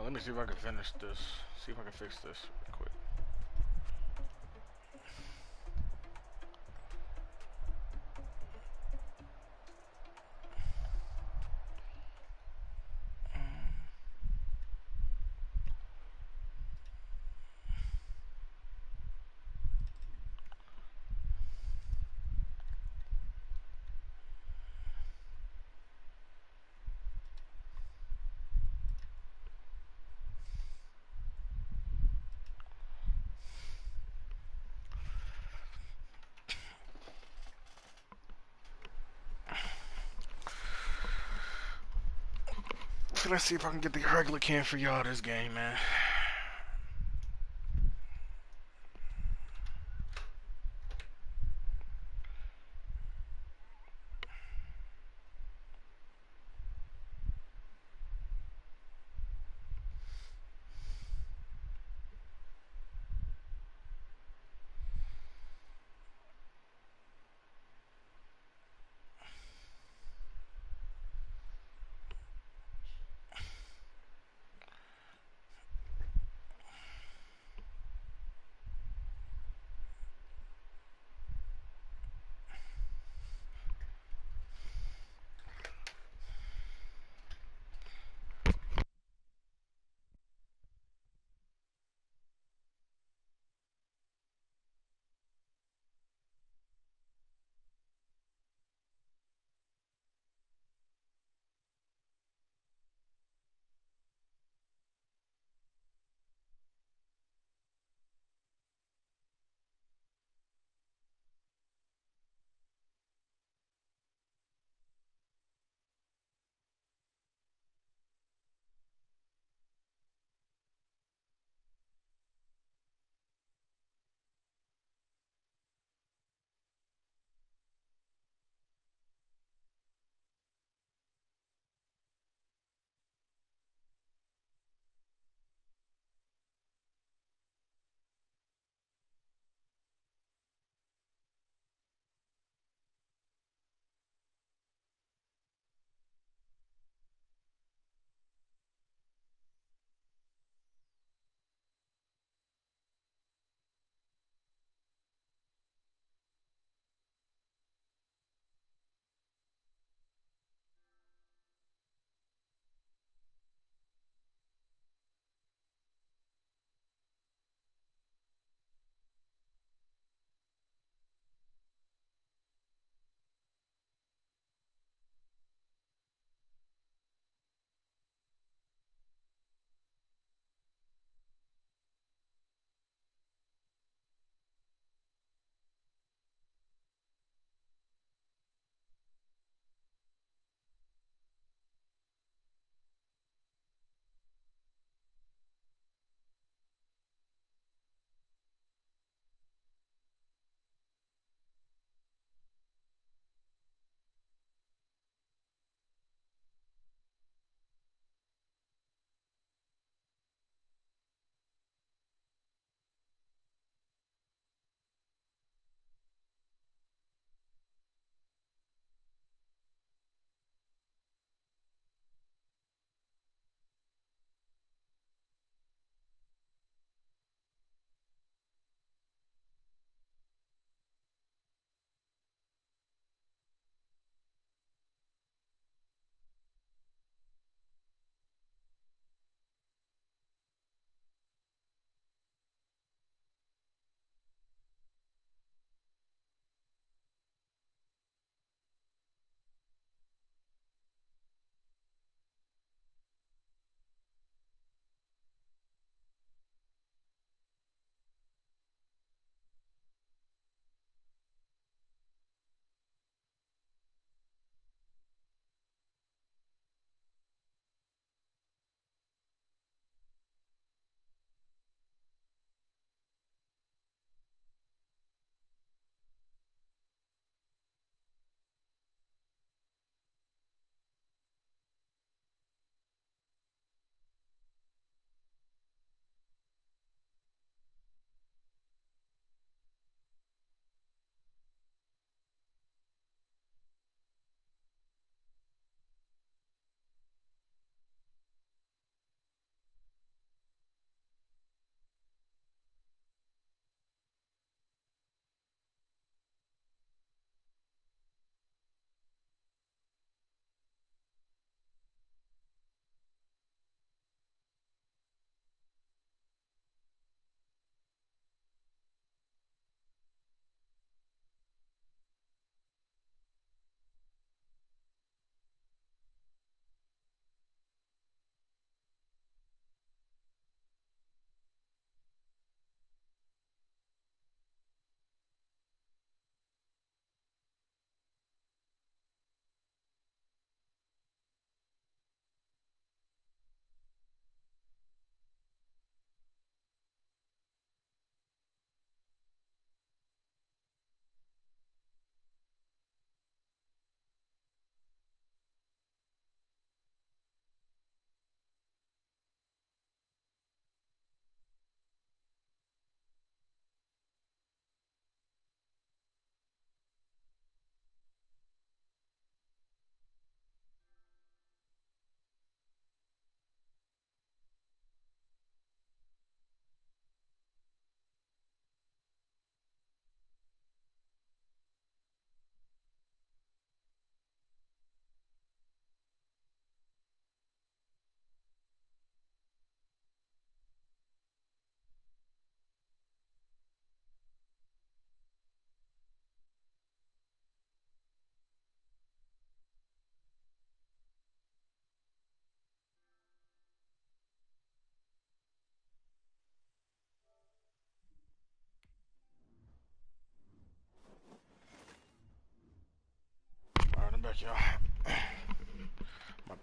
Let me see if I can finish this. See if I can fix this real quick. Let's see if I can get the regular can for y'all this game, man.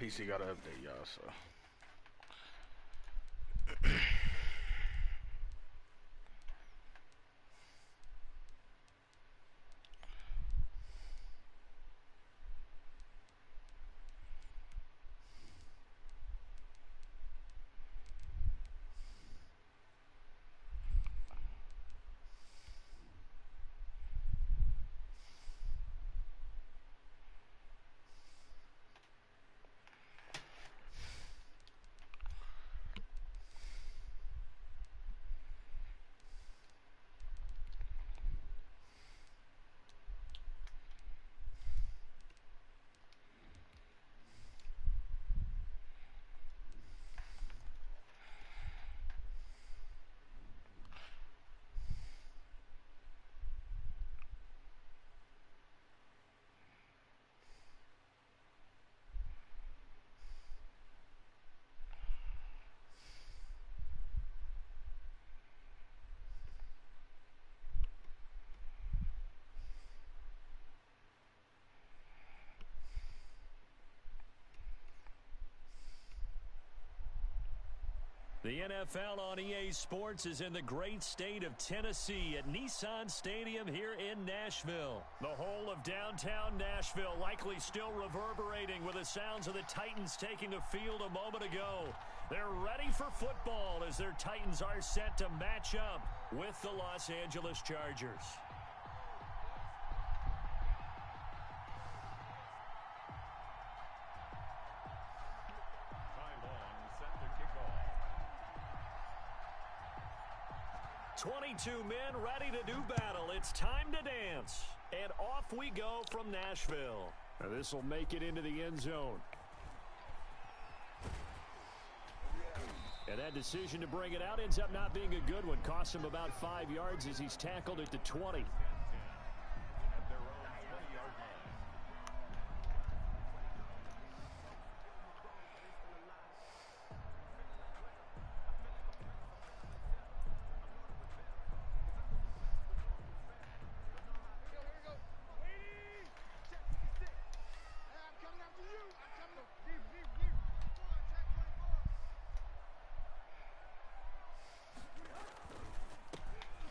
PC got to update, y'all, so. The NFL on EA Sports is in the great state of Tennessee at Nissan Stadium here in Nashville. The whole of downtown Nashville likely still reverberating with the sounds of the Titans taking a field a moment ago. They're ready for football as their Titans are set to match up with the Los Angeles Chargers. Ty Long set to kick off. 22 men ready to do battle. It's time to dance. And off we go from Nashville. This will make it into the end zone. And that decision to bring it out ends up not being a good one. Costs him about 5 yards as he's tackled at the 20. At their own 20-yard line. Here we go. Waiting. Check 26. I'm coming after you. I'm coming up. Leave. Check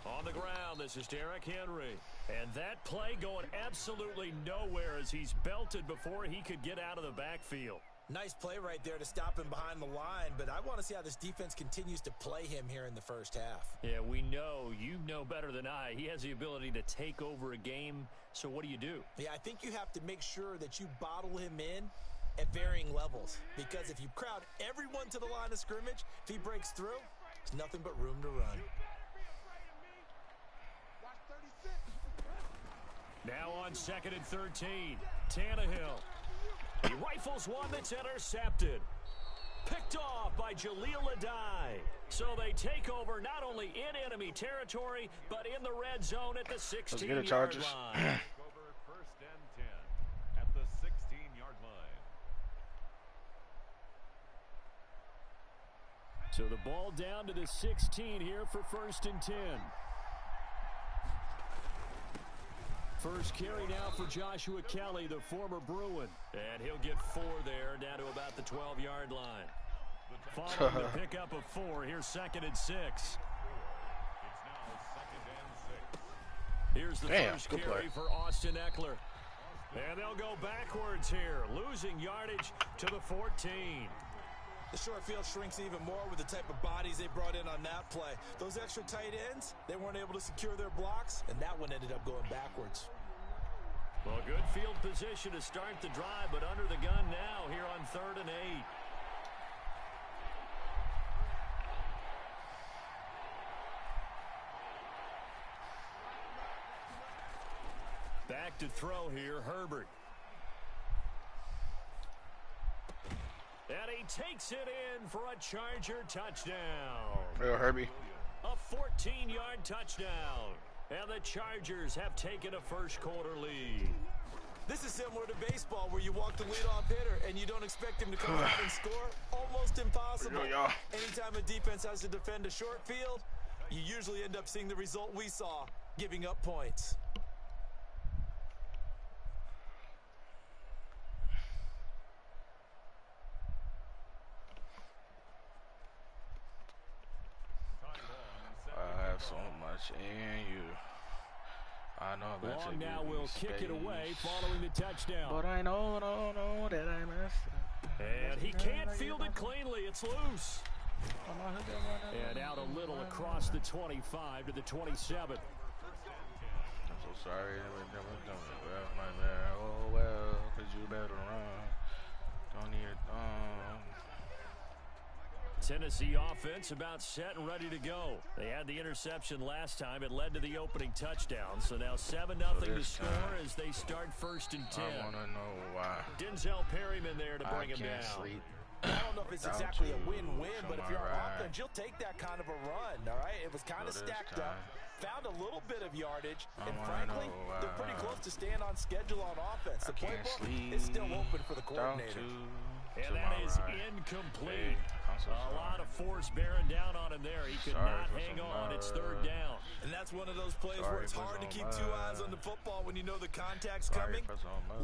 24. On the ground, this is Derrick Henry. And that play going absolutely nowhere as he's belted before he could get out of the backfield. Nice play right there to stop him behind the line, but I want to see how this defense continues to play him here in the first half. Yeah, we know, you know better than I, he has the ability to take over a game. So what do you do? Yeah, I think you have to make sure that you bottle him in at varying levels, because if you crowd everyone to the line of scrimmage, if he breaks through, there's nothing but room to run. Watch 36. Now on 2nd and 13, Tannehill. He rifles one that's intercepted. Picked off by Jaleel Adai. So they take over not only in enemy territory, but in the red zone at the 16-yard line. Over first and 10 at the 16-yard line. So the ball down to the 16 here for 1st and 10. First carry now for Joshua Kelly, the former Bruin. And he'll get 4 there, down to about the 12-yard line. Following the pickup of 4, here's 2nd and 6. It's now 2nd and 6. Here's the first carry for Austin Eckler. And they'll go backwards here, losing yardage to the 14. The short field shrinks even more with the type of bodies they brought in on that play. Those extra tight ends, they weren't able to secure their blocks, and that one ended up going backwards. Well, good field position to start the drive, but under the gun now here on 3rd and 8. Back to throw here, Herbert. And he takes it in for a Charger touchdown. Real Herbie. A 14-yard touchdown. And the Chargers have taken a first-quarter lead. This is similar to baseball where you walk the leadoff hitter and you don't expect him to come out and score. Almost impossible. Anytime a defense has to defend a short field, you usually end up seeing the result we saw, giving up points. and you. I know I'm Long now will kick it away following the touchdown. But I know that I messed up. And he can't field it cleanly. It's loose. And out a little across the 25 to the 27. I'm so sorry. Oh, well, because you better run. Don't need it. Tennessee offense about set and ready to go. They had the interception last time. It led to the opening touchdown. So now 7-0 to score as they start 1st and 10. I want to know why. Denzel Perryman there to bring him down. I don't know if it's exactly a win-win, but if you're on offense, you'll take that kind of a run, all right? It was kind of stacked up. Found a little bit of yardage, and frankly, they're pretty close to staying on schedule on offense. The playbook is still open for the coordinator. And that is incomplete. A lot of force bearing down on him there. He could not hang on. It's 3rd down. And that's one of those plays where it's hard to keep 2 eyes on the football when you know the contact's coming,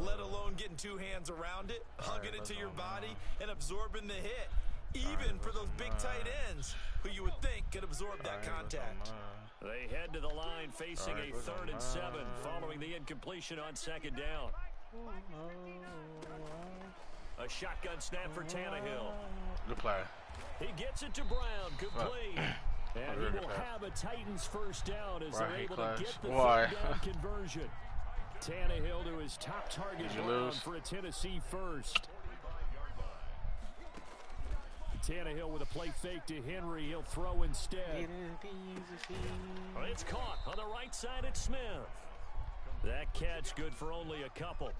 let alone getting 2 hands around it, hugging it to your body, and absorbing the hit. Even for those big tight ends who you would think could absorb that contact. They head to the line facing a 3rd and 7 following the incompletion on 2nd down. A shotgun snap for Tannehill. Good play. He gets it to Brown, complete. And he will have a Titans 1st down as they're able to get the 3rd down conversion. Tannehill to his top target Brown for a Tennessee 1st. Tannehill with a play fake to Henry. He'll throw instead. It's caught on the right side at Smith. That catch good for only a couple.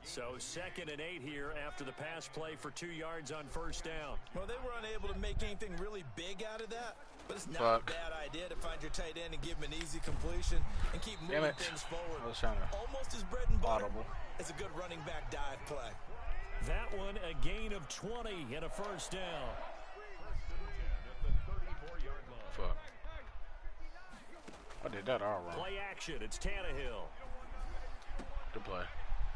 So 2nd and 8 here after the pass play for 2 yards on 1st down. Well, they were unable to make anything really big out of that, but it's not a bad idea to find your tight end and give him an easy completion and keep moving things forward. Almost as bread and butter as a good running back dive play. That one a gain of 20 and a 1st down. Fuck. I did that all wrong. Play action. It's Tannehill. Good play.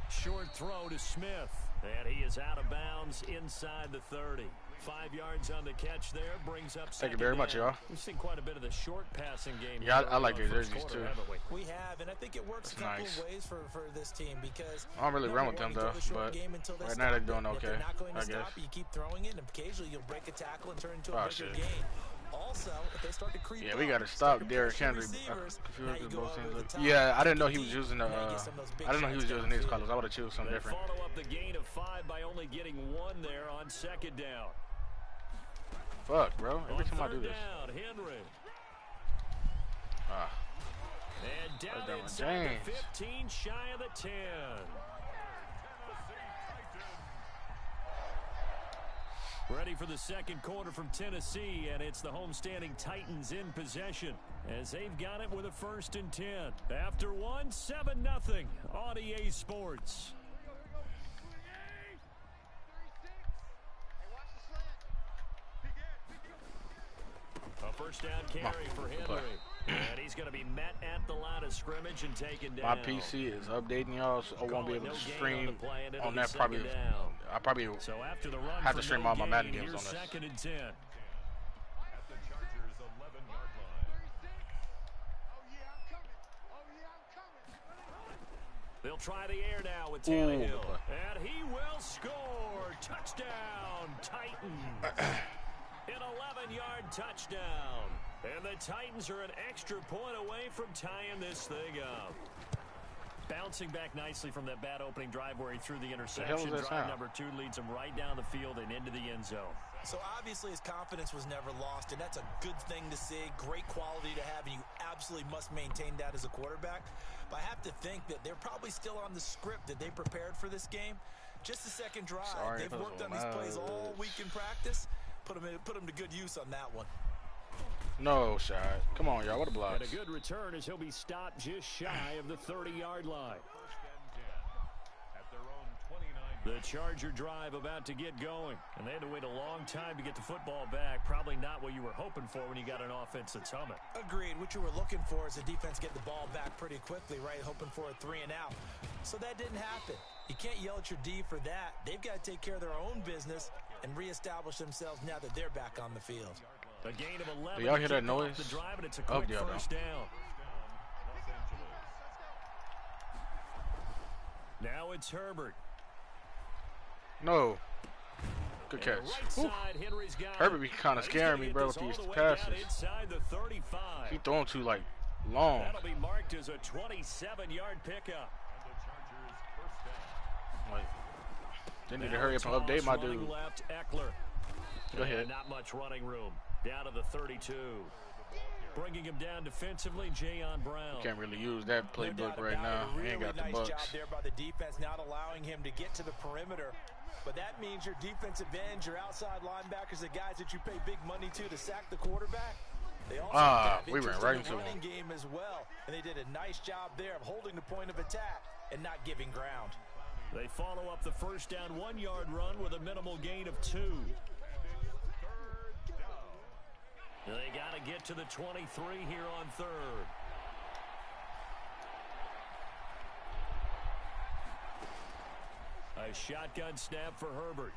Short throw to Smith, and he is out of bounds inside the 30. 5 yards on the catch there, brings up. Thank you very much, y'all. We've seen quite a bit of the short passing game. Yeah, I like your jerseys too. We have, and I think it works a couple of ways for this team because I don't really run with them though, but right now they're doing okay. I guess. You keep throwing it, and occasionally you'll break a tackle and turn into a bigger gain. Also, if they start to creep we got to stop Derrick Henry. Yeah, I didn't know he was using I didn't know he was using these colors. I would have chosen something different. Follow up the gain of 5 by only getting 1 there on 2nd down. Fuck, bro. Every time I do this. Henry. Ah. And down inside the 15, shy of the 10. Ready for the 2nd quarter from Tennessee, and it's the homestanding Titans in possession as they've got it with a 1st and 10. After 1, 7-0 on EA Sports. A 1st down carry for Henry. And he's going to be met at the line of scrimmage and taken down. My PC is updating, y'all, so I won't be able to stream on that. I probably have to stream all my Madden games on this. 2nd and 10. At the Chargers' 11-yard line. They'll try the air now with Tannehill. And he will score. Touchdown, Titans. An 11-yard touchdown. And the Titans are an extra point away from tying this thing up. Bouncing back nicely from that bad opening drive where he threw the interception. Drive number 2 leads him right down the field and into the end zone. So obviously his confidence was never lost, and that's a good thing to see. Great quality to have, and you absolutely must maintain that as a quarterback. But I have to think that they're probably still on the script that they prepared for this game. Just the 2nd drive. They've worked on these plays all week in practice. Put them to good use on that one. No shot. Come on, y'all. What a block. And a good return as he'll be stopped just shy of the 30-yard line. The Charger drive about to get going. And they had to wait a long time to get the football back. Probably not what you were hoping for when you got an offense that's humming. Agreed. What you were looking for is the defense get the ball back pretty quickly, right? Hoping for a 3 and out. So that didn't happen. You can't yell at your D for that. They've got to take care of their own business and reestablish themselves now that they're back on the field. A gain of 11. Do y'all hear that to kick off noise? The drive, and it's a Oh, quick yeah, first down. Now it's Herbert. No. Good catch. Right side, Henry's got Herbert be kind of scaring me, bro, with these passes. Inside the 35. He throwing too, like, long. That'll be marked as a 27-yard pickup. Like, they need to hurry up and update my dude. Left, Eckler. Go ahead. Not much running room. Down to the 32. Bringing him down defensively, Jayon Brown. Can't really use that playbook right now. He ain't got the bucks. Job there by the defense, not allowing him to get to the perimeter. But that means your defensive ends, your outside linebackers, the guys that you pay big money to sack the quarterback. They also we ran right into him. Game as well, and they did a nice job there of holding the point of attack and not giving ground. They follow up the first down 1-yard run with a minimal gain of 2. They got to get to the 23 here on third. A shotgun snap for Herbert.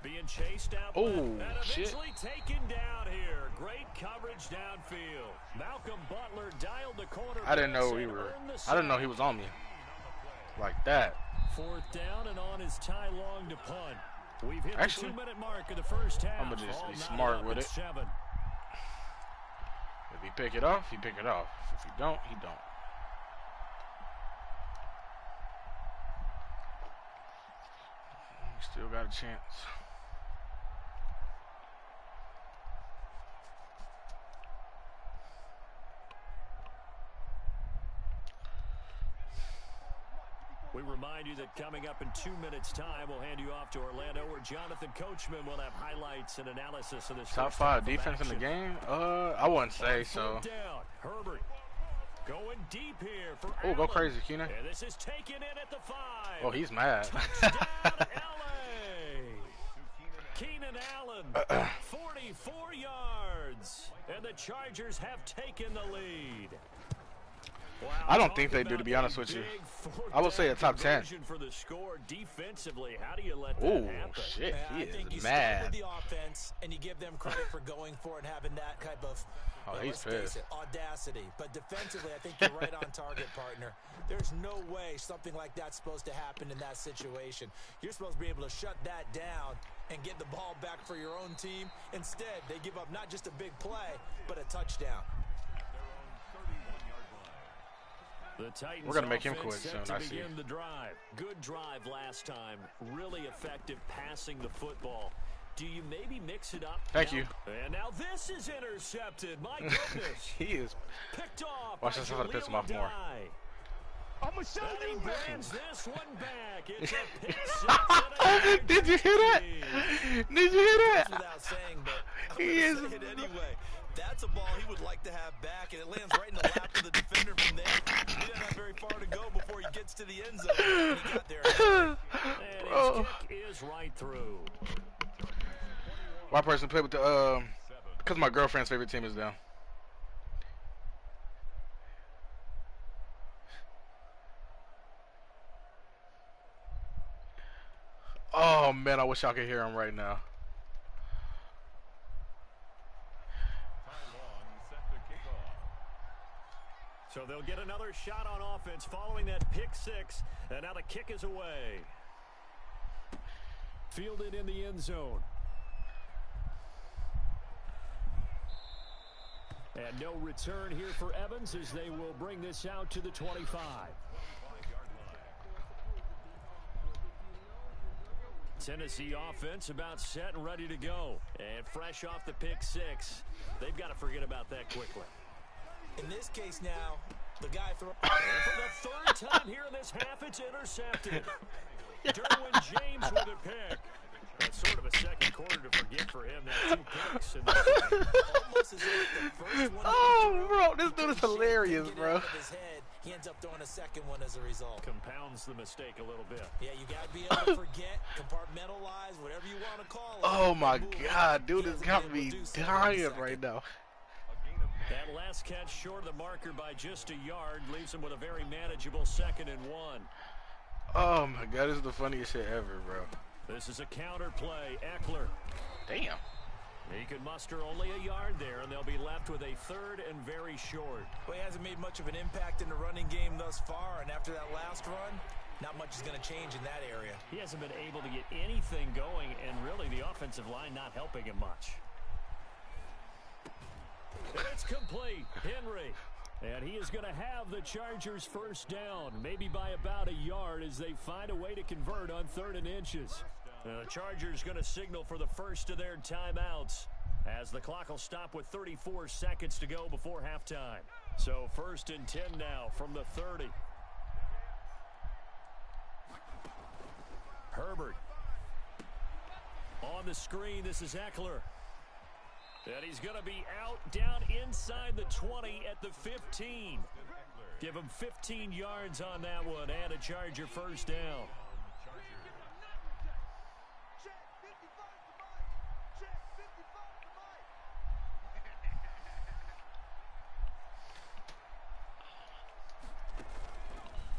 Being chased out. Oh, and shit. eventually taken down here. Great coverage downfield. Malcolm Butler dialed the corner. I didn't know he was on me like that. Fourth down and on his tie long to punt. We've hit the 2-minute mark of the first half. I'm gonna just be smart with it. 7. If he pick it off, he pick it off. If he don't, he don't. Still got a chance. We remind you that coming up in 2 minutes' time, we'll hand you off to Orlando, where Jonathan Coachman will have highlights and analysis of this. Top 5 defense in the game? I wouldn't say so. Down. Herbert going deep here for Oh, go crazy, Keenan. And this is taken in at the 5. Oh, he's mad. Touchdown, LA. Keenan Allen, 44 yards, and the Chargers have taken the lead. Wow, I don't think they do, to be honest with you. I would say a top 10. For the score defensively, how do you let that happen? Shit, he I think is you start with mad. the offense, and you give them credit for going for it and having that type of He's pissed. audacity. But defensively, I think you're right on target, partner. There's no way something like that's supposed to happen in that situation. You're supposed to be able to shut that down and get the ball back for your own team. Instead, they give up not just a big play, but a touchdown. The Titans We're gonna make him quit soon. I see. The drive. Good drive last time. Really effective passing the football. Do you maybe mix it up? Thank you. And now this is intercepted. My goodness. He is. Picked off. Watch this, I'm gonna piss him off more. I'm gonna show And he you. brands this one back. It's a pick six. Did you hear that? Did you hear that? Without saying, but He is. say it anyway. That's a ball he would like to have back, and it lands right in the lap of the defender from there. He doesn't have very far to go before he gets to the end zone. And he got there. And his kick is right through. My person played with the because my girlfriend's favorite team is them. Oh man, I wish y'all could hear him right now. So they'll get another shot on offense following that pick six, and now the kick is away. Fielded in the end zone. And no return here for Evans as they will bring this out to the 25. Tennessee offense about set and ready to go. And fresh off the pick six, they've got to forget about that quickly. In this case now, the guy throws. And for the third time here in this half, it's intercepted. Derwin James with a pick. That's sort of a second quarter to forget for him. That 2 picks in the Almost as if the first one. Oh, bro, this dude is hilarious, bro. He ends up throwing a second one as a result. compounds the mistake a little bit. Yeah, you got to be able to forget, compartmentalize, whatever you want to call it. Oh my God, dude, it's got me dying right now. That last catch short of the marker by just a yard leaves him with a very manageable 2nd and 1. Oh my God, this is the funniest shit ever, bro. This is a counter play. Eckler. Damn. He could muster only a yard there, and they'll be left with a 3rd and very short. Well, he hasn't made much of an impact in the running game thus far, and after that last run, not much is going to change in that area. He hasn't been able to get anything going, and really the offensive line not helping him much. And it's complete. Henry. And he is going to have the Chargers first down, maybe by about a yard as they find a way to convert on 3rd and inches. The Chargers going to signal for the first of their timeouts as the clock will stop with 34 seconds to go before halftime. So 1st and 10 now from the 30. Herbert. On the screen, this is Eckler. And he's going to be out down inside the 20 at the 15. Give him 15 yards on that one and a Charger first down.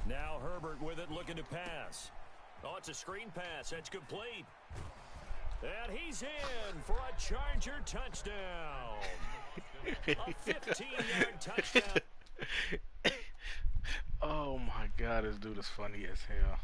Now Herbert with it, looking to pass. Oh, it's a screen pass. That's complete. And he's in for a Charger touchdown. A 15-yard touchdown. Oh, my God. This dude is funny as hell.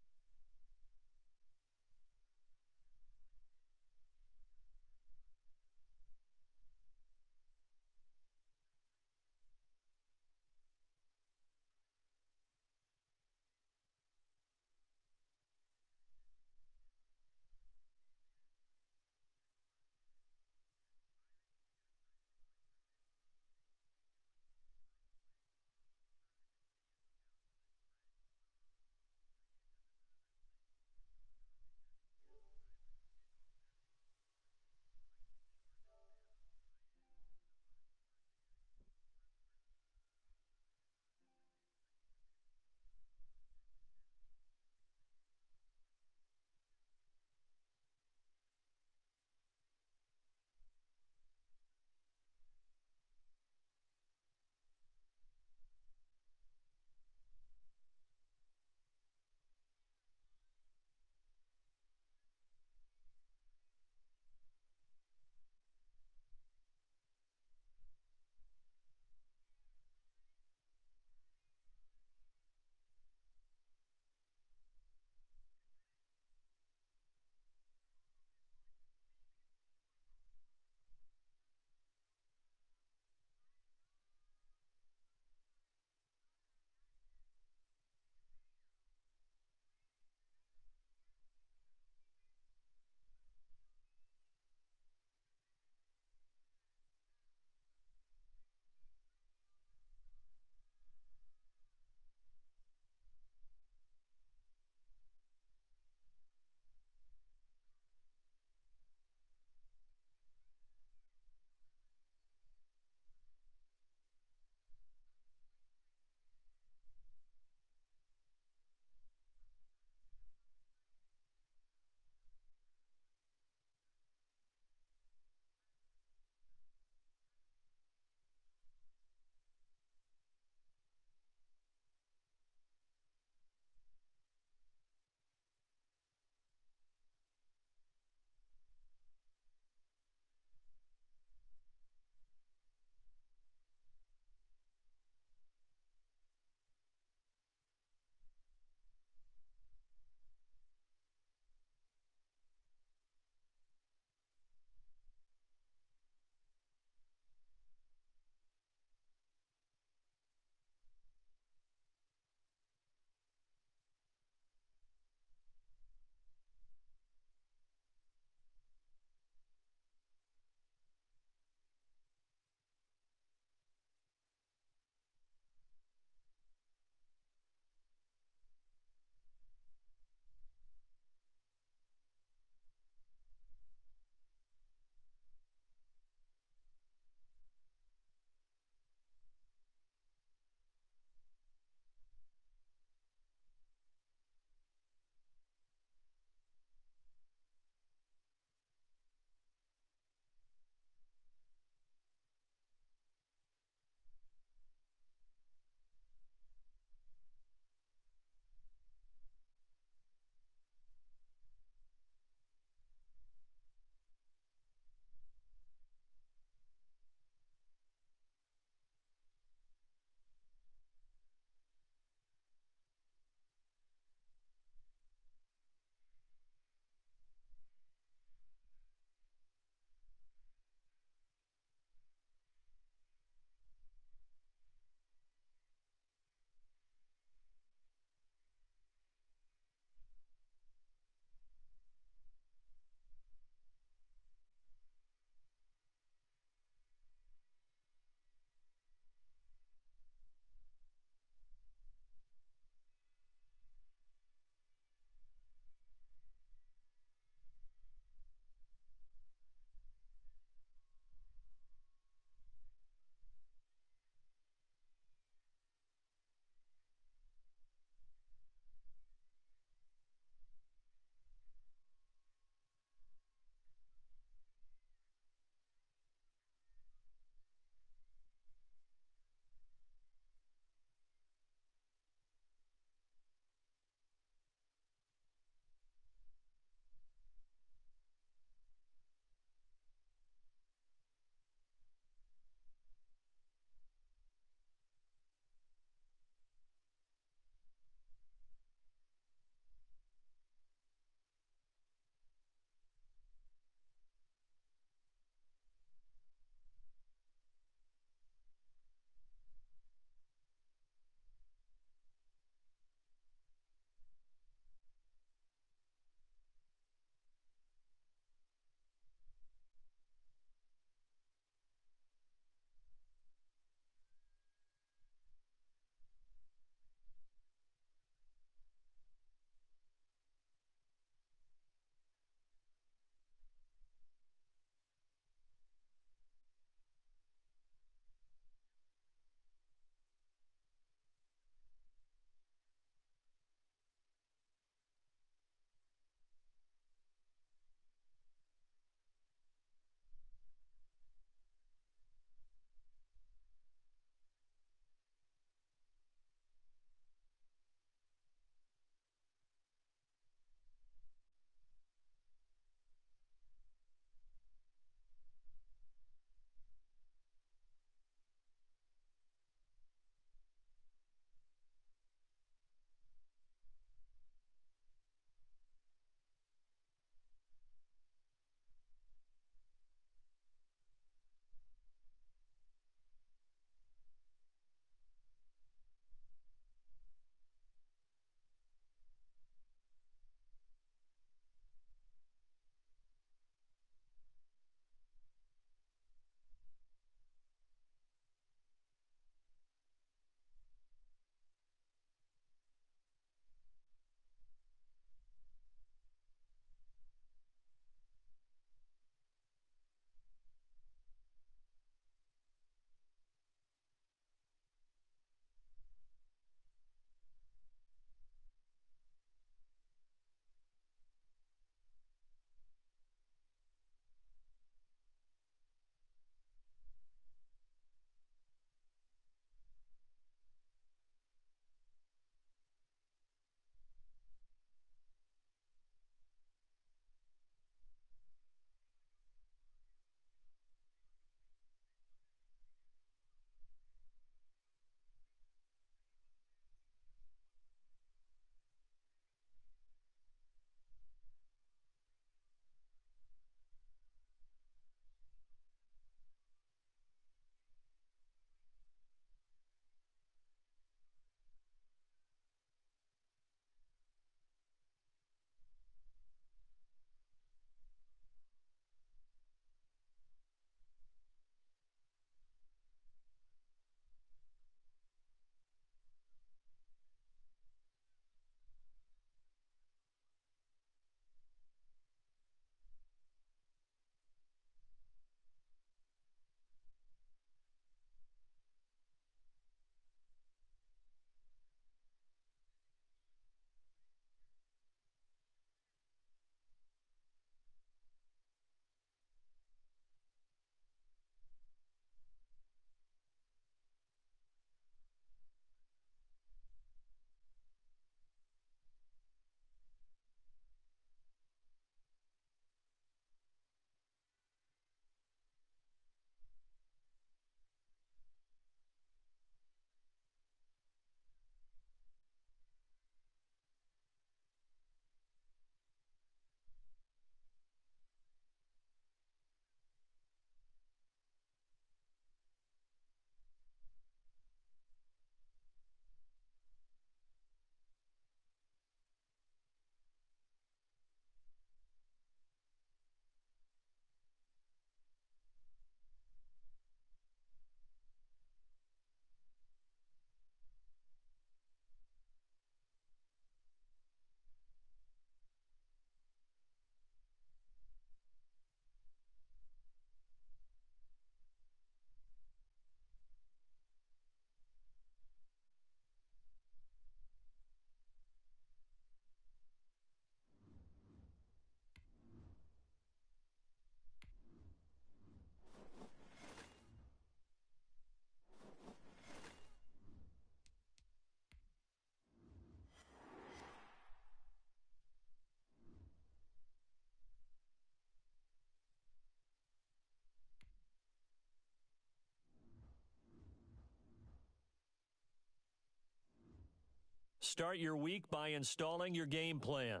Start your week by installing your game plan.